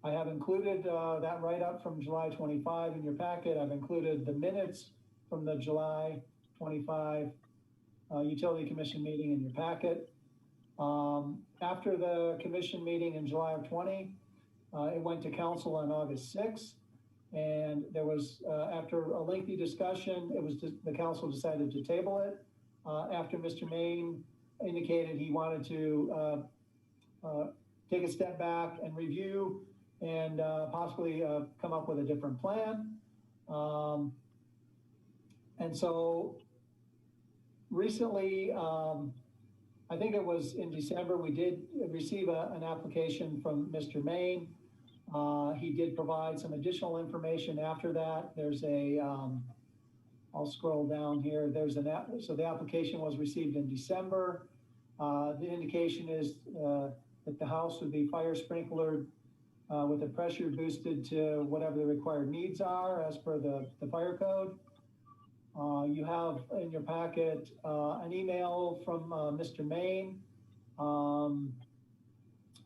I have included that write-up from July 25 in your packet. I've included the minutes from the July 25 Utility Commission meeting in your packet. After the commission meeting in July of 20, it went to council on August 6th. And there was, after a lengthy discussion, the council decided to table it. After Mr. Main indicated he wanted to take a step back and review and possibly come up with a different plan. And so recently, I think it was in December, we did receive an application from Mr. Main. He did provide some additional information after that. There's I'll scroll down here. So the application was received in December. The indication is that the house would be fire sprinklered with the pressure boosted to whatever the required needs are as per the fire code. You have in your packet an email from Mr. Main.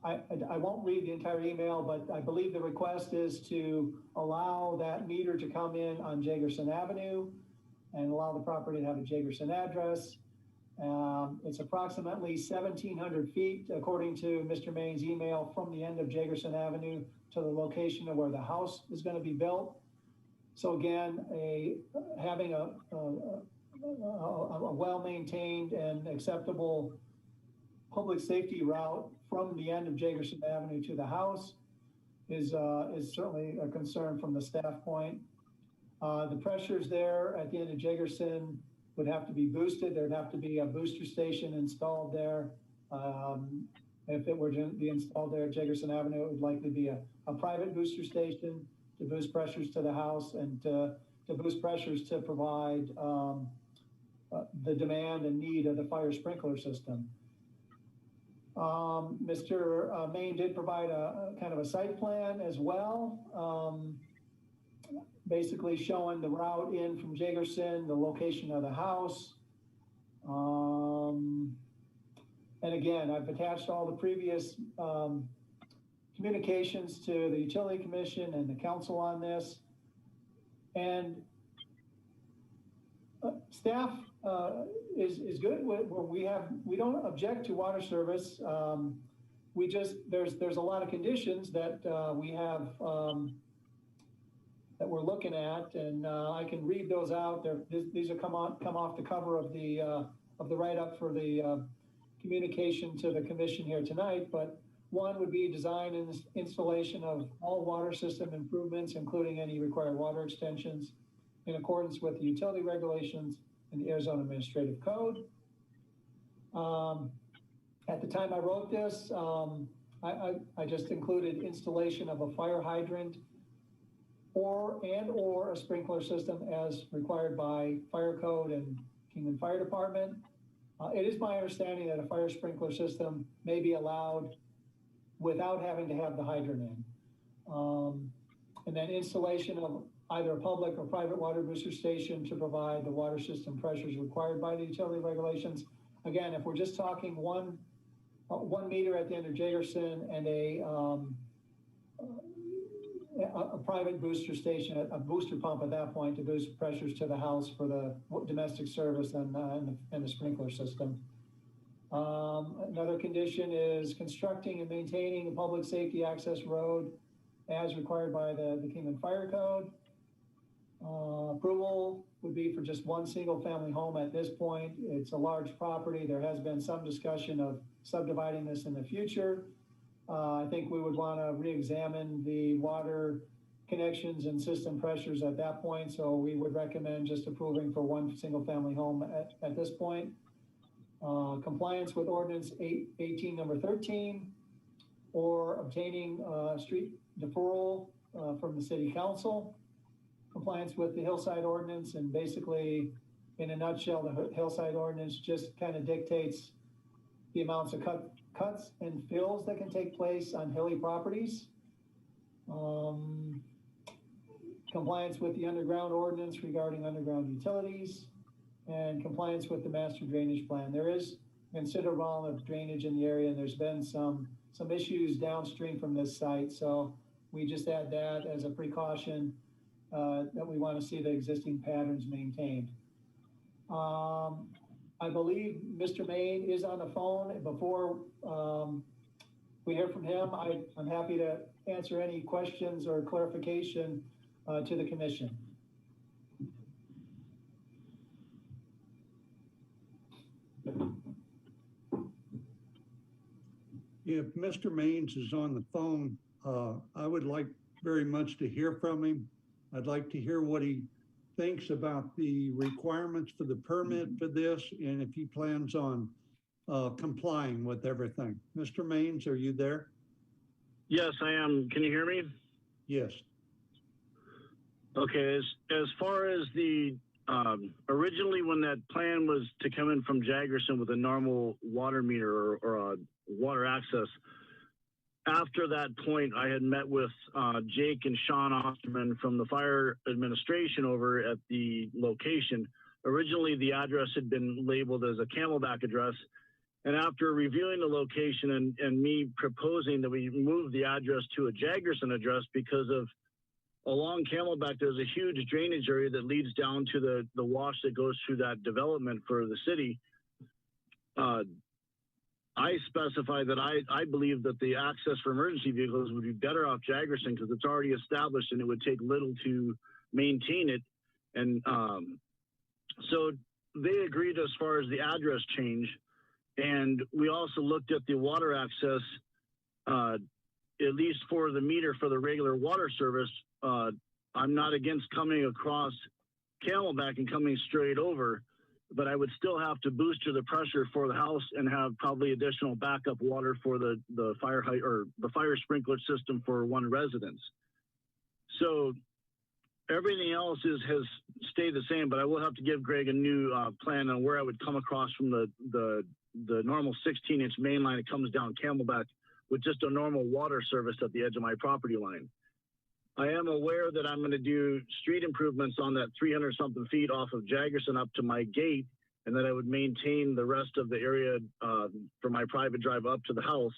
I won't read the entire email, but I believe the request is to allow that meter to come in on Jagerson Avenue and allow the property to have a Jagerson address. It's approximately 1,700 feet, according to Mr. Main's email, from the end of Jagerson Avenue to the location of where the house is going to be built. So again, having a well-maintained and acceptable public safety route from the end of Jagerson Avenue to the house is certainly a concern from the staff point. The pressures there at the end of Jagerson would have to be boosted. There'd have to be a booster station installed there. If it were to be installed there at Jagerson Avenue, it would likely be a private booster station to boost pressures to the house and to boost pressures to provide the demand and need of the fire sprinkler system. Mr. Main did provide a kind of a site plan as well, basically showing the route in from Jagerson, the location of the house. And again, I've attached all the previous communications to the Utility Commission and the council on this. And staff is good with we don't object to water service. We just, there's a lot of conditions that we have that we're looking at, and I can read those out. These will come off the cover of the write-up for the communication to the commission here tonight. But one would be design and installation of all water system improvements, including any required water extensions, in accordance with the utility regulations and the Arizona Administrative Code. At the time I wrote this, I just included installation of a fire hydrant or a sprinkler system as required by fire code and Kingman Fire Department. It is my understanding that a fire sprinkler system may be allowed without having to have the hydrant in. And then installation of either a public or private water booster station to provide the water system pressures required by the utility regulations. Again, if we're just talking one meter at the end of Jagerson and a private booster station, a booster pump at that point to boost pressures to the house for the domestic service and the sprinkler system. Another condition is constructing and maintaining a public safety access road as required by the Kingman Fire Code. Approval would be for just one single family home at this point. It's a large property. There has been some discussion of subdividing this in the future. I think we would want to re-examine the water connections and system pressures at that point. So we would recommend just approving for one single family home at this point. Compliance with ordinance 18 number 13, or obtaining street deferral from the city council. Compliance with the Hillside Ordinance, and basically, in a nutshell, the Hillside Ordinance just kind of dictates the amounts of cuts and fills that can take place on hilly properties. Compliance with the underground ordinance regarding underground utilities, and compliance with the master drainage plan. There is considerable amount of drainage in the area, and there's been some issues downstream from this site. So we just add that as a precaution that we want to see the existing patterns maintained. I believe Mr. Main is on the phone. Before we hear from him, I'm happy to answer any questions or clarification to the commission. If Mr. Mains is on the phone, I would like very much to hear from him. I'd like to hear what he thinks about the requirements for the permit for this, and if he plans on complying with everything. Mr. Mains, are you there? Yes, I am. Can you hear me? Yes. Okay, as far as the, originally when that plan was to come in from Jagerson with a normal water meter or a water access, after that point, I had met with Jake and Sean Osterman from the fire administration over at the location. Originally, the address had been labeled as a Camelback address. And after reviewing the location and me proposing that we move the address to a Jagerson address because of along Camelback, there's a huge drainage area that leads down to the wash that goes through that development for the city. I specify that I believe that the access for emergency vehicles would be better off Jagerson because it's already established and it would take little to maintain it. And so they agreed as far as the address change. And we also looked at the water access, at least for the meter for the regular water service. I'm not against coming across Camelback and coming straight over, but I would still have to booster the pressure for the house and have probably additional backup water for the fire height or the fire sprinkler system for one residence. So everything else has stayed the same, but I will have to give Greg a new plan on where I would come across from the normal 16-inch main line. It comes down Camelback with just a normal water service at the edge of my property line. I am aware that I'm going to do street improvements on that 300 something feet off of Jaggerson up to my gate, and that I would maintain the rest of the area for my private drive up to the house.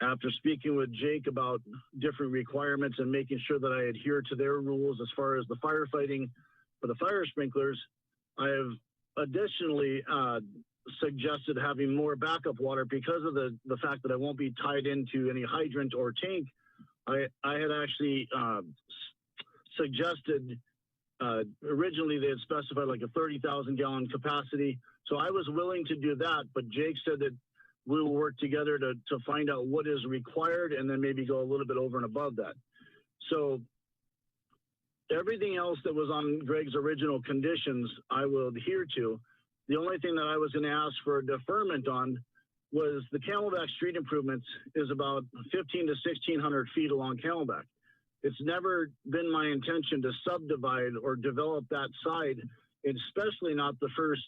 After speaking with Jake about different requirements and making sure that I adhere to their rules as far as the firefighting for the fire sprinklers, I have additionally suggested having more backup water because of the fact that I won't be tied into any hydrant or tank. I had actually suggested, originally they had specified like a 30,000 gallon capacity. So I was willing to do that, but Jake said that we will work together to find out what is required and then maybe go a little bit over and above that. So everything else that was on Greg's original conditions, I will adhere to. The only thing that I was going to ask for a deferment on was the Camelback street improvements is about 15 to 1,600 feet along Camelback. It's never been my intention to subdivide or develop that side, especially not the first,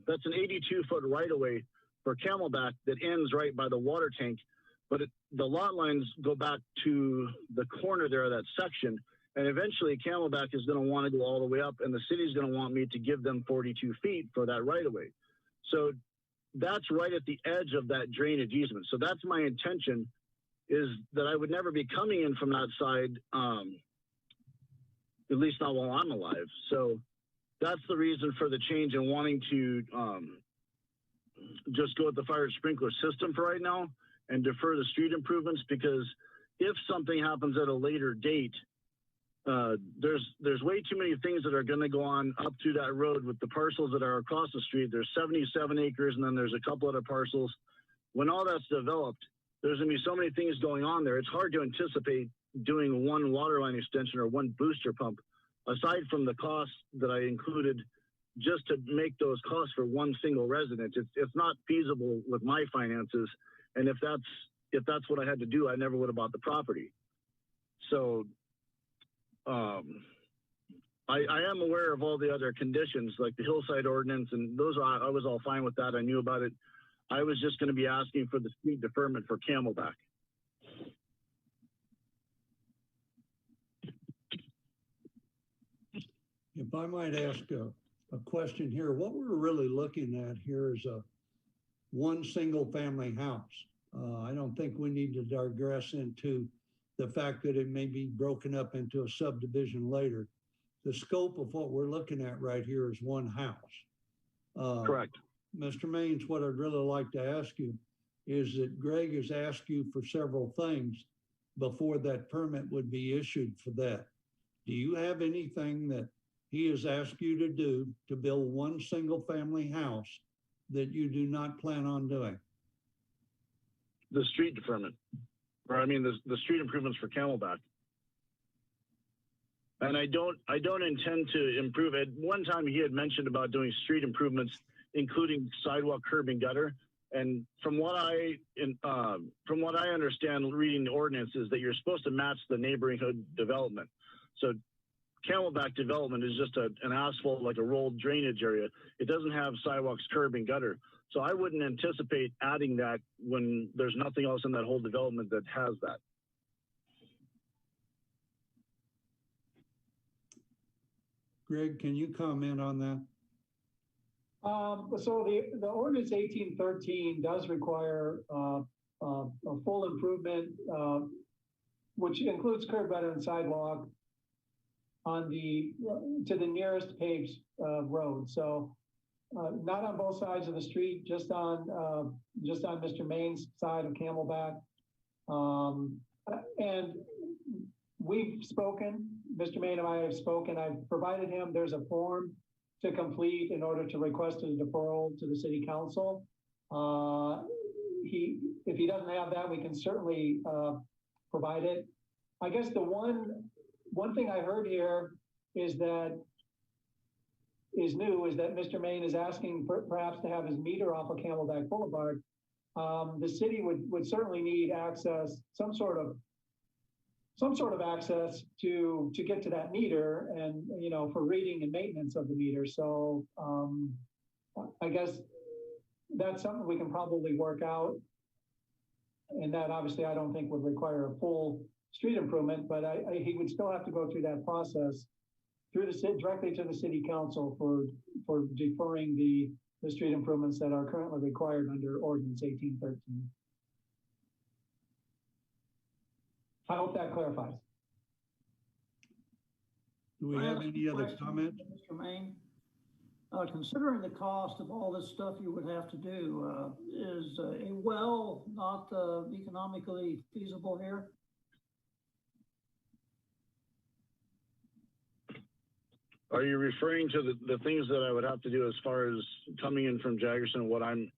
that's an 82-foot right-of-way for Camelback that ends right by the water tank, but the lot lines go back to the corner there of that section, and eventually Camelback is going to want to go all the way up, and the city's going to want me to give them 42 feet for that right-of-way. So that's right at the edge of that drainage easement. So that's my intention, is that I would never be coming in from that side, at least not while I'm alive. So that's the reason for the change in wanting to just go with the fire sprinkler system for right now and defer the street improvements, because if something happens at a later date, there's way too many things that are going to go on up through that road with the parcels that are across the street. There's 77 acres, and then there's a couple other parcels. When all that's developed, there's going to be so many things going on there. It's hard to anticipate doing one water line extension or one booster pump, aside from the costs that I included just to make those costs for one single resident. It's not feasible with my finances. And if that's what I had to do, I never would have bought the property. So I am aware of all the other conditions, like the Hillside Ordinance, and those I was all fine with that. I knew about it. I was just going to be asking for the street deferment for Camelback. If I might ask a question here, what we're really looking at here is one single family house. I don't think we need to digress into the fact that it may be broken up into a subdivision later. The scope of what we're looking at right here is one house. Correct. Mr. Maines, what I'd really like to ask you is that Greg has asked you for several things before that permit would be issued for that. Do you have anything that he has asked you to do to build one single family house that you do not plan on doing? The street deferment, or I mean the street improvements for Camelback. And I don't intend to improve. At one time he had mentioned about doing street improvements, including sidewalk, curb, and gutter. And from what I understand, reading the ordinance, is that you're supposed to match the neighboring development. So Camelback development is just an asphalt, like a rolled drainage area. It doesn't have sidewalks, curb, and gutter. So I wouldn't anticipate adding that when there's nothing else in that whole development that has that. Greg, can you comment on that? So the ordinance 1813 does require a full improvement, which includes curb, gutter, and sidewalk on to the nearest paved road. So not on both sides of the street, just on Mr. Maine's side of Camelback. And we've spoken, Mr. Maine and I have spoken. I've provided him, there's a form to complete in order to request a deferral to the city council. If he doesn't have that, we can certainly provide it. I guess the one thing I heard here is that is Mr. Main is asking perhaps to have his meter off of Camelback Boulevard. The city would certainly need access, some sort of access to get to that meter and, you know, for reading and maintenance of the meter. So I guess that's something we can probably work out. And that obviously I don't think would require a full street improvement, but he would still have to go through that process through directly to the city council for deferring the street improvements that are currently required under Ordinance 1813. I hope that clarifies. Do we have any other comments? Mr. Main, considering the cost of all this stuff you would have to do, is a well not economically feasible here? Are you referring to the things that I would have to do as far as coming in from Jagerson, what I'm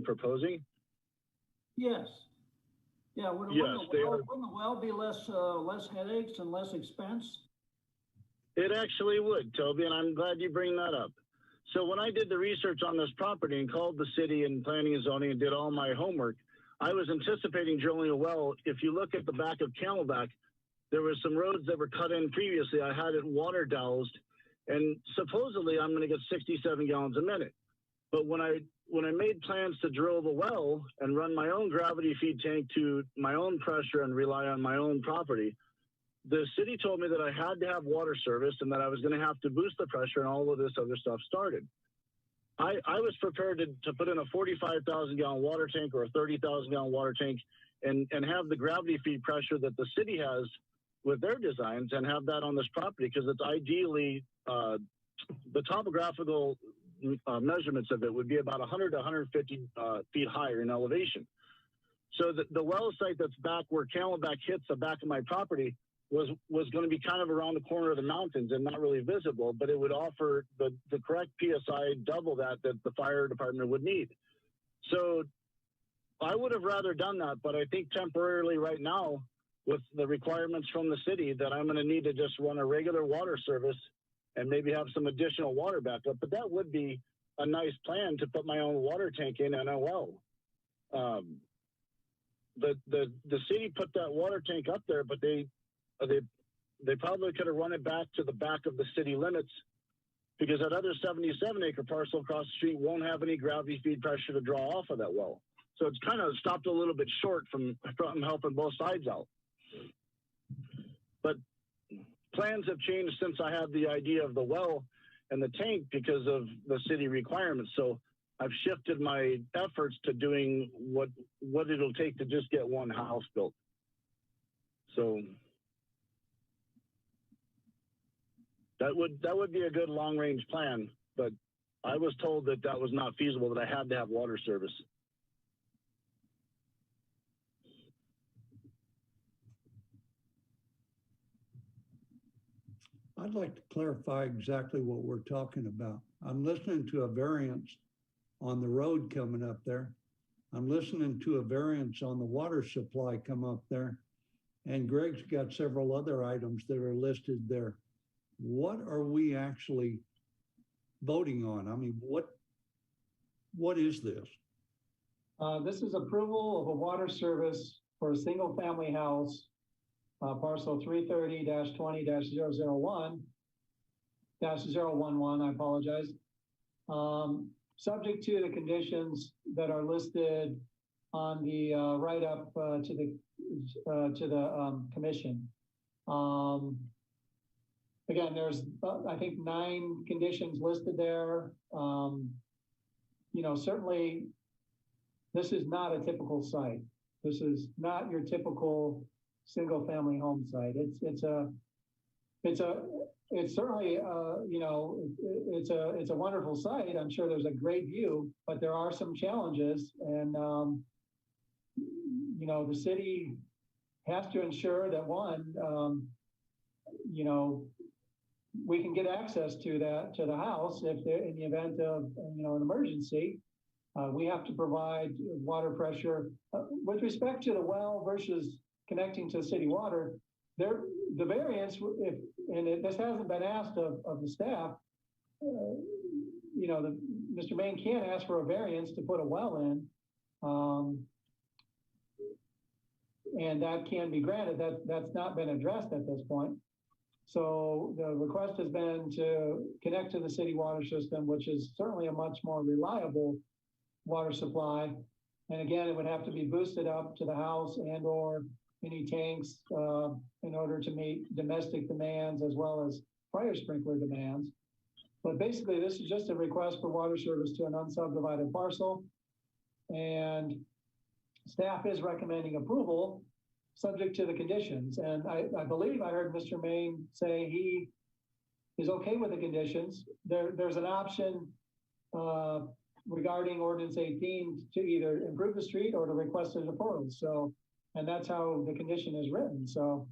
proposing? Yes. Yeah, wouldn't the well be less headaches and less expense? It actually would, Toby, and I'm glad you bring that up. So when I did the research on this property and called the city and planning and zoning and did all my homework, I was anticipating drilling a well. If you look at the back of Camelback, there were some roads that were cut in previously. I had it water doused, and supposedly I'm going to get 67 gallons a minute. But when I made plans to drill the well and run my own gravity feed tank to my own pressure and rely on my own property, the city told me that I had to have water service and that I was going to have to boost the pressure, and all of this other stuff started. I was prepared to put in a 45,000 gallon water tank or a 30,000 gallon water tank and have the gravity feed pressure that the city has with their designs and have that on this property, because it's ideally the topographical measurements of it would be about 100 to 150 feet higher in elevation. So the well site that's back where Camelback hits the back of my property was going to be kind of around the corner of the mountains and not really visible, but it would offer the correct PSI double that the fire department would need. So I would have rather done that, but I think temporarily right now with the requirements from the city that I'm going to need to just run a regular water service and maybe have some additional water backup. But that would be a nice plan to put my own water tank in and a well. The city put that water tank up there, but they probably could have run it back to the back of the city limits, because that other 77-acre parcel across the street won't have any gravity feed pressure to draw off of that well. So it's kind of stopped a little bit short from helping both sides out. But plans have changed since I had the idea of the well and the tank because of the city requirements. So I've shifted my efforts to doing what it'll take to just get one house built. So that would be a good long range plan, but I was told that was not feasible, that I had to have water service. I'd like to clarify exactly what we're talking about. I'm listening to a variance on the road coming up there. I'm listening to a variance on the water supply come up there. And Greg's got several other items that are listed there. What are we actually voting on? I mean, what is this? This is approval of a water service for a single family house, parcel 330-20-001-011, I apologize. Subject to the conditions that are listed on the write-up to the commission. Again, there's I think 9 conditions listed there. You know, certainly this is not a typical site. This is not your typical single-family home site. It's certainly you know, it's a wonderful site. I'm sure there's a great view, but there are some challenges, and you know, the city has to ensure that one, you know, we can get access to the house if there, in the event of, an emergency. We have to provide water pressure. With respect to the well versus connecting to city water, the variance, this hasn't been asked of the staff, Mr. Main can't ask for a variance to put a well in. And that can be granted. That's not been addressed at this point. So the request has been to connect to the city water system, which is certainly a much more reliable water supply. And again, it would have to be boosted up to the house and or any tanks in order to meet domestic demands as well as fire sprinkler demands. But basically, this is just a request for water service to an unsubdivided parcel. And staff is recommending approval subject to the conditions. And I believe I heard Mr. Main say he is okay with the conditions. There's an option regarding ordinance 18 to either improve the street or to request a deferral. So, and that's how the condition is written. So,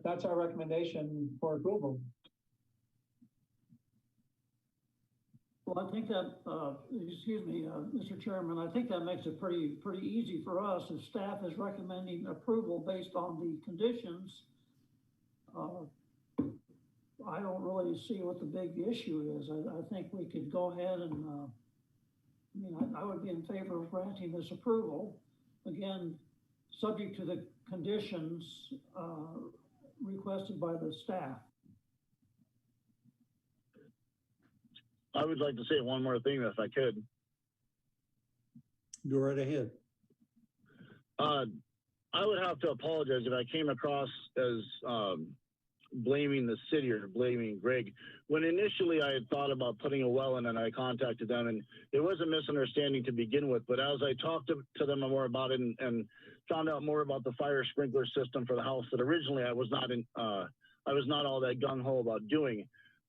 that's our recommendation for approval. Well, I think that, Mr. Chairman, I think that makes it pretty easy for us. If staff is recommending approval based on the conditions, I don't really see what the big issue is. I think we could go ahead and, I would be in favor of granting this approval. Again, subject to the conditions requested by the staff. I would like to say one more thing if I could. Go right ahead. I would have to apologize if I came across as blaming the city or blaming Greg. When initially I had thought about putting a well in and I contacted them, and it was a misunderstanding to begin with, but as I talked to them more about it and found out more about the fire sprinkler system for the house that originally I was not all that gung-ho about doing,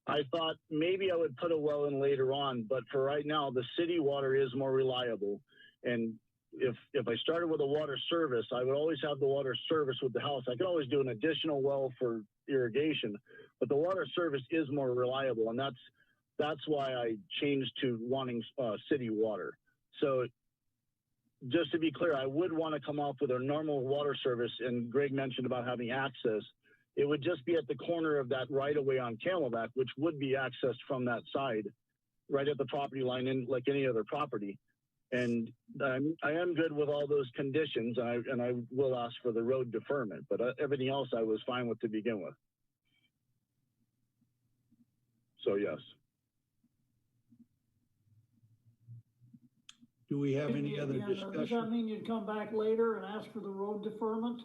I thought maybe I would put a well in later on, but for right now, the city water is more reliable. And if I started with a water service, I would always have the water service with the house. I could always do an additional well for irrigation, but the water service is more reliable. And that's why I changed to wanting city water. So just to be clear, I would want to come up with a normal water service. And Greg mentioned about having access. It would just be at the corner of that right away on Camelback, which would be accessed from that side, right at the property line, in like any other property. And I am good with all those conditions, and I will ask for the road deferment. But everything else I was fine with to begin with. So yes. Do we have any other discussion? Does that mean you'd come back later and ask for the road deferment?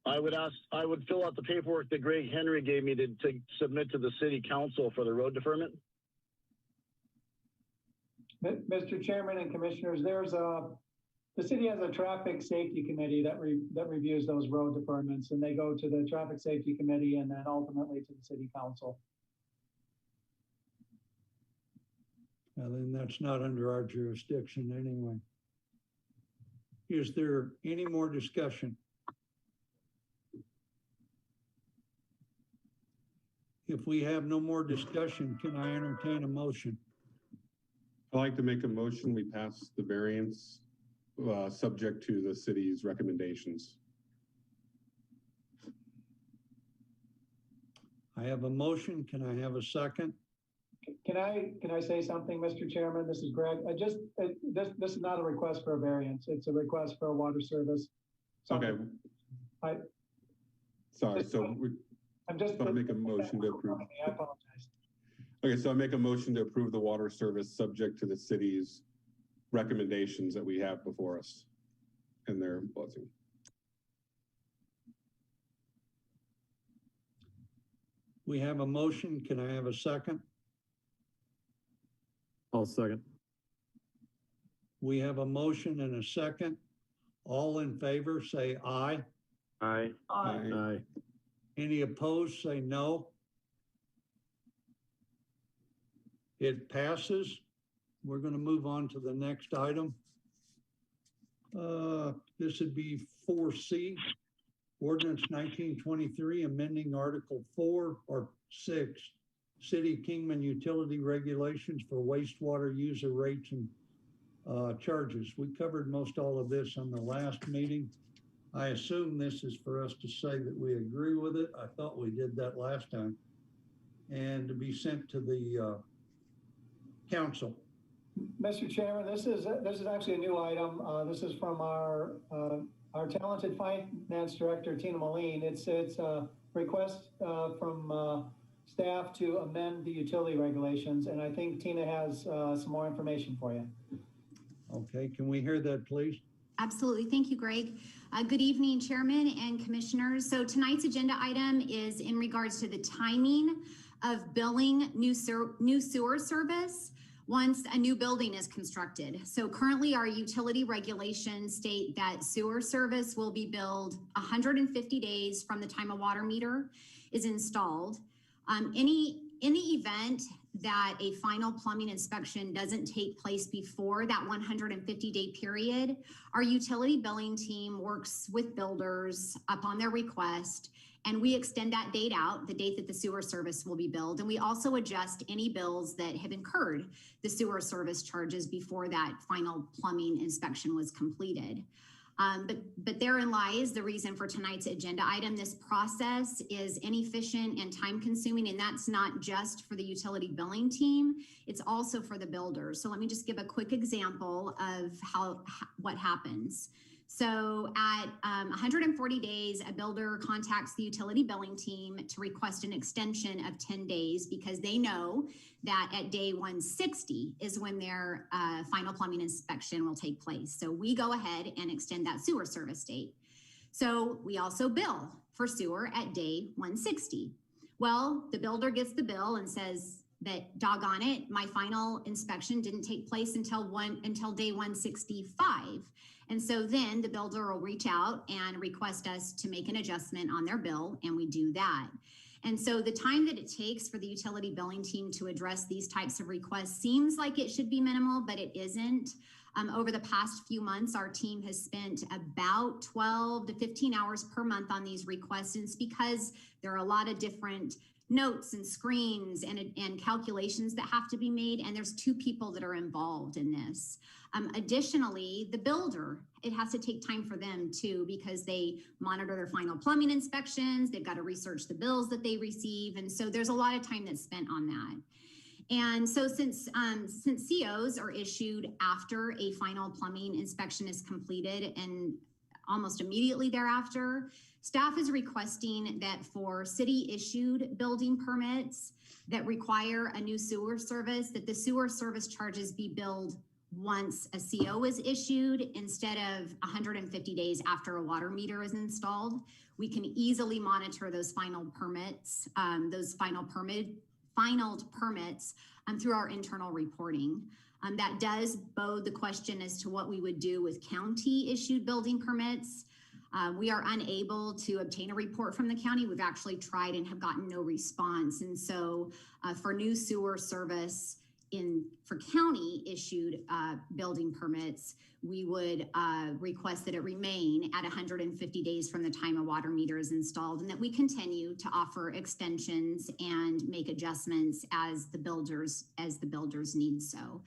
I would fill out the paperwork that Greg Henry gave me to submit to the city council for the road deferment. Mr. Chairman and Commissioners, the city has a traffic safety committee that reviews those road deferments, and they go to the traffic safety committee and then ultimately to the city council. Well, then that's not under our jurisdiction anyway. Is there any more discussion? If we have no more discussion, can I entertain a motion? I'd like to make a motion, we pass the variance subject to the city's recommendations. I have a motion. Can I have a second? Can I say something, Mr. Chairman? This is Greg. This is not a request for a variance. It's a request for a water service. Okay. Sorry. So I make a motion to approve. I apologize. Okay, so I make a motion to approve the water service subject to the city's recommendations that we have before us and their blessing. We have a motion. Can I have a second? I'll second. We have a motion and a second. All in favor, say aye. Aye. Aye. Aye. Any opposed, say no. It passes. We're going to move on to the next item. This would be 4C. Ordinance 1923, amending Article 4 or 6, City Kingman utility regulations for wastewater user rates and charges. We covered most all of this on the last meeting. I assume this is for us to say that we agree with it. I thought we did that last time. And to be sent to the council. Mr. Chairman, this is actually a new item. This is from our talented finance director, Tina Moline. It's a request from staff to amend the utility regulations, and I think Tina has some more information for you. Okay, can we hear that, please? Absolutely. Thank you, Greg. Good evening, Chairman and Commissioners. So tonight's agenda item is in regards to the timing of billing new sewer service once a new building is constructed. So currently our utility regulations state that sewer service will be billed 150 days from the time a water meter is installed. In the event that a final plumbing inspection doesn't take place before that 150-day period, our utility billing team works with builders upon their request, and we extend that date out, the date that the sewer service will be billed. And we also adjust any bills that have incurred the sewer service charges before that final plumbing inspection was completed. But therein lies the reason for tonight's agenda item. This process is inefficient and time consuming, and that's not just for the utility billing team, it's also for the builders. So let me just give a quick example of what happens. So at 140 days, a builder contacts the utility billing team to request an extension of 10 days because they know that at day 160 is when their final plumbing inspection will take place. So we go ahead and extend that sewer service date. So we also bill for sewer at day 160. Well, the builder gets the bill and says that doggone it, my final inspection didn't take place until day 165. And so then the builder will reach out and request us to make an adjustment on their bill, and we do that. And so the time that it takes for the utility billing team to address these types of requests seems like it should be minimal, but it isn't. Over the past few months, our team has spent about 12 to 15 hours per month on these requests. And it's because there are a lot of different notes and screens and calculations that have to be made, and there's two people that are involved in this. Additionally, the builder, it has to take time for them too, because they monitor their final plumbing inspections, they've got to research the bills that they receive, and so there's a lot of time that's spent on that. And so since COs are issued after a final plumbing inspection is completed and almost immediately thereafter, staff is requesting that for city-issued building permits that require a new sewer service, that the sewer service charges be billed once a CO is issued instead of 150 days after a water meter is installed. We can easily monitor those final permits, those finaled permits through our internal reporting. That does bode the question as to what we would do with county-issued building permits. We are unable to obtain a report from the county. We've actually tried and have gotten no response. And so for new sewer service for county issued building permits, we would request that it remain at 150 days from the time a water meter is installed, and that we continue to offer extensions and make adjustments as the builders need so.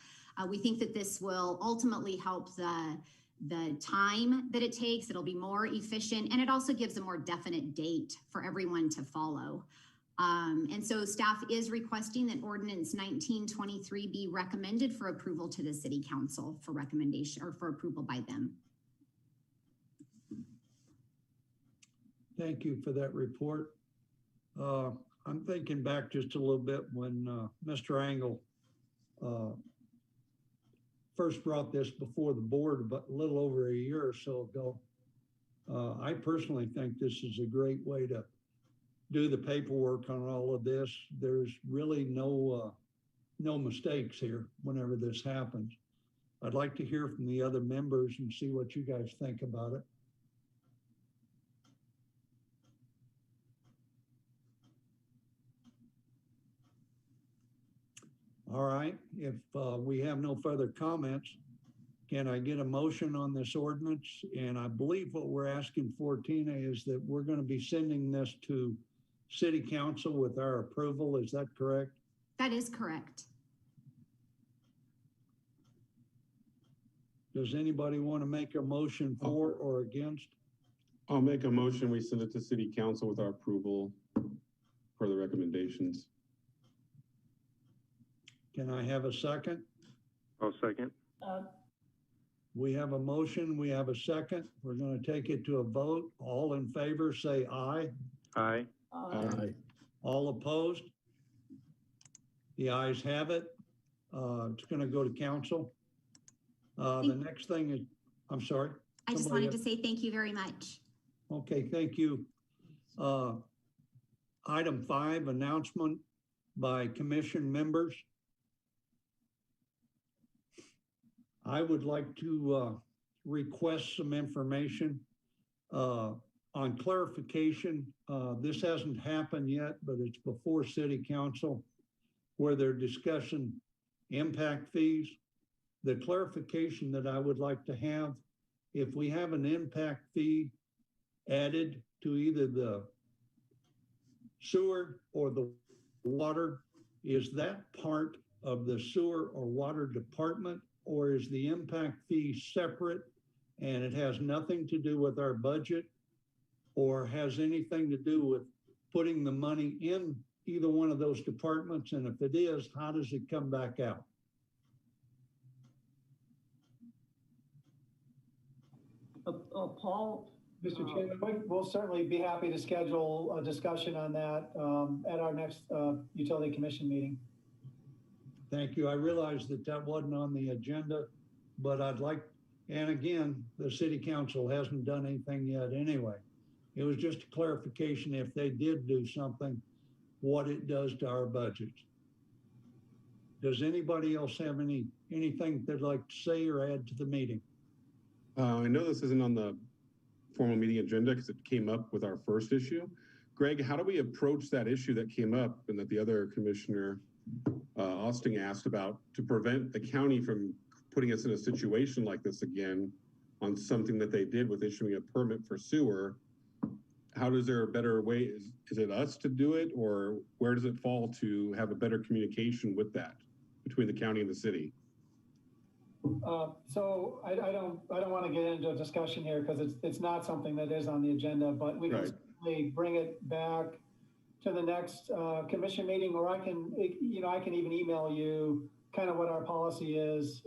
We think that this will ultimately help the time that it takes. It'll be more efficient, and it also gives a more definite date for everyone to follow. And so staff is requesting that Ordinance 1923 be recommended for approval to the City Council for recommendation or for approval by them. Thank you for that report. I'm thinking back just a little bit when Mr. Angle first brought this before the board, but a little over a year or so ago. I personally think this is a great way to do the paperwork on all of this. There's really no mistakes here whenever this happens. I'd like to hear from the other members and see what you guys think about it. All right, if we have no further comments, Can I get a motion on this ordinance? And I believe what we're asking for, Tina, is that we're going to be sending this to city council with our approval. Is that correct? That is correct. Does anybody want to make a motion for or against? I'll make a motion. We send it to city council with our approval for the recommendations. Can I have a second? I'll second. We have a motion. We have a second. We're going to take it to a vote. All in favor, say aye. Aye. Aye. All opposed? The ayes have it. It's going to go to council. The next thing is, I'm sorry. I just wanted to say thank you very much. Okay, thank you. Item 5, announcement by commission members. I would like to request some information on clarification. This hasn't happened yet, but it's before city council where they're discussing impact fees. The clarification that I would like to have, if we have an impact fee added to either the sewer or the water, is that part of the sewer or water department, or is the impact fee separate and it has nothing to do with our budget or has anything to do with putting the money in either one of those departments? And if it is, how does it come back out? Paul? Mr. Chairman, we'll certainly be happy to schedule a discussion on that at our next utility commission meeting. Thank you. I realized that that wasn't on the agenda, but I'd like, and again, the city council hasn't done anything yet anyway. It was just a clarification if they did do something, what it does to our budgets. Does anybody else have anything they'd like to say or add to the meeting? I know this isn't on the formal meeting agenda because it came up with our first issue. Greg, how do we approach that issue that came up and that the other commissioner, Austin, asked about to prevent the county from putting us in a situation like this again on something that they did with issuing a permit for sewer? How does there a better way? Is it us to do it, or where does it fall to have a better communication with that between the county and the city? So I don't want to get into a discussion here because it's not something that is on the agenda, but we can certainly bring it back to the next commission meeting, or I can even email you kind of what our policy is,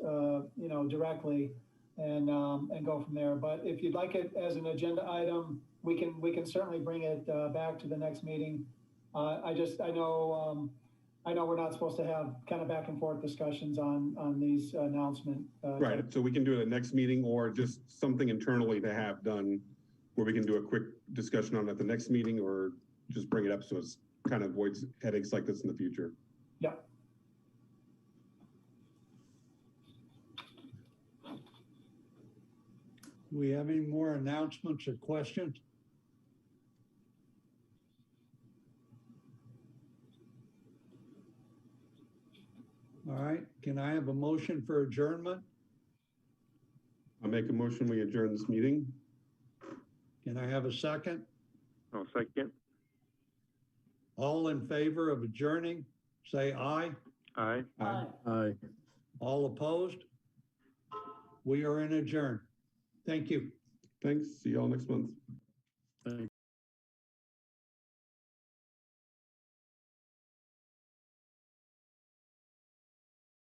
directly and go from there. But if you'd like it as an agenda item, we can certainly bring it back to the next meeting. I know we're not supposed to have kind of back and forth discussions on these announcement. Right, so we can do it at next meeting or just something internally to have done where we can do a quick discussion on it at the next meeting, or just bring it up so it's kind of avoids headaches like this in the future. Yeah. Do we have any more announcements or questions? All right, can I have a motion for adjournment? I'll make a motion, we adjourn this meeting. Can I have a second? I'll second. All in favor of adjourning, say aye. Aye. Aye. Aye. All opposed? We are in adjourn. Thank you. Thanks, see y'all next month.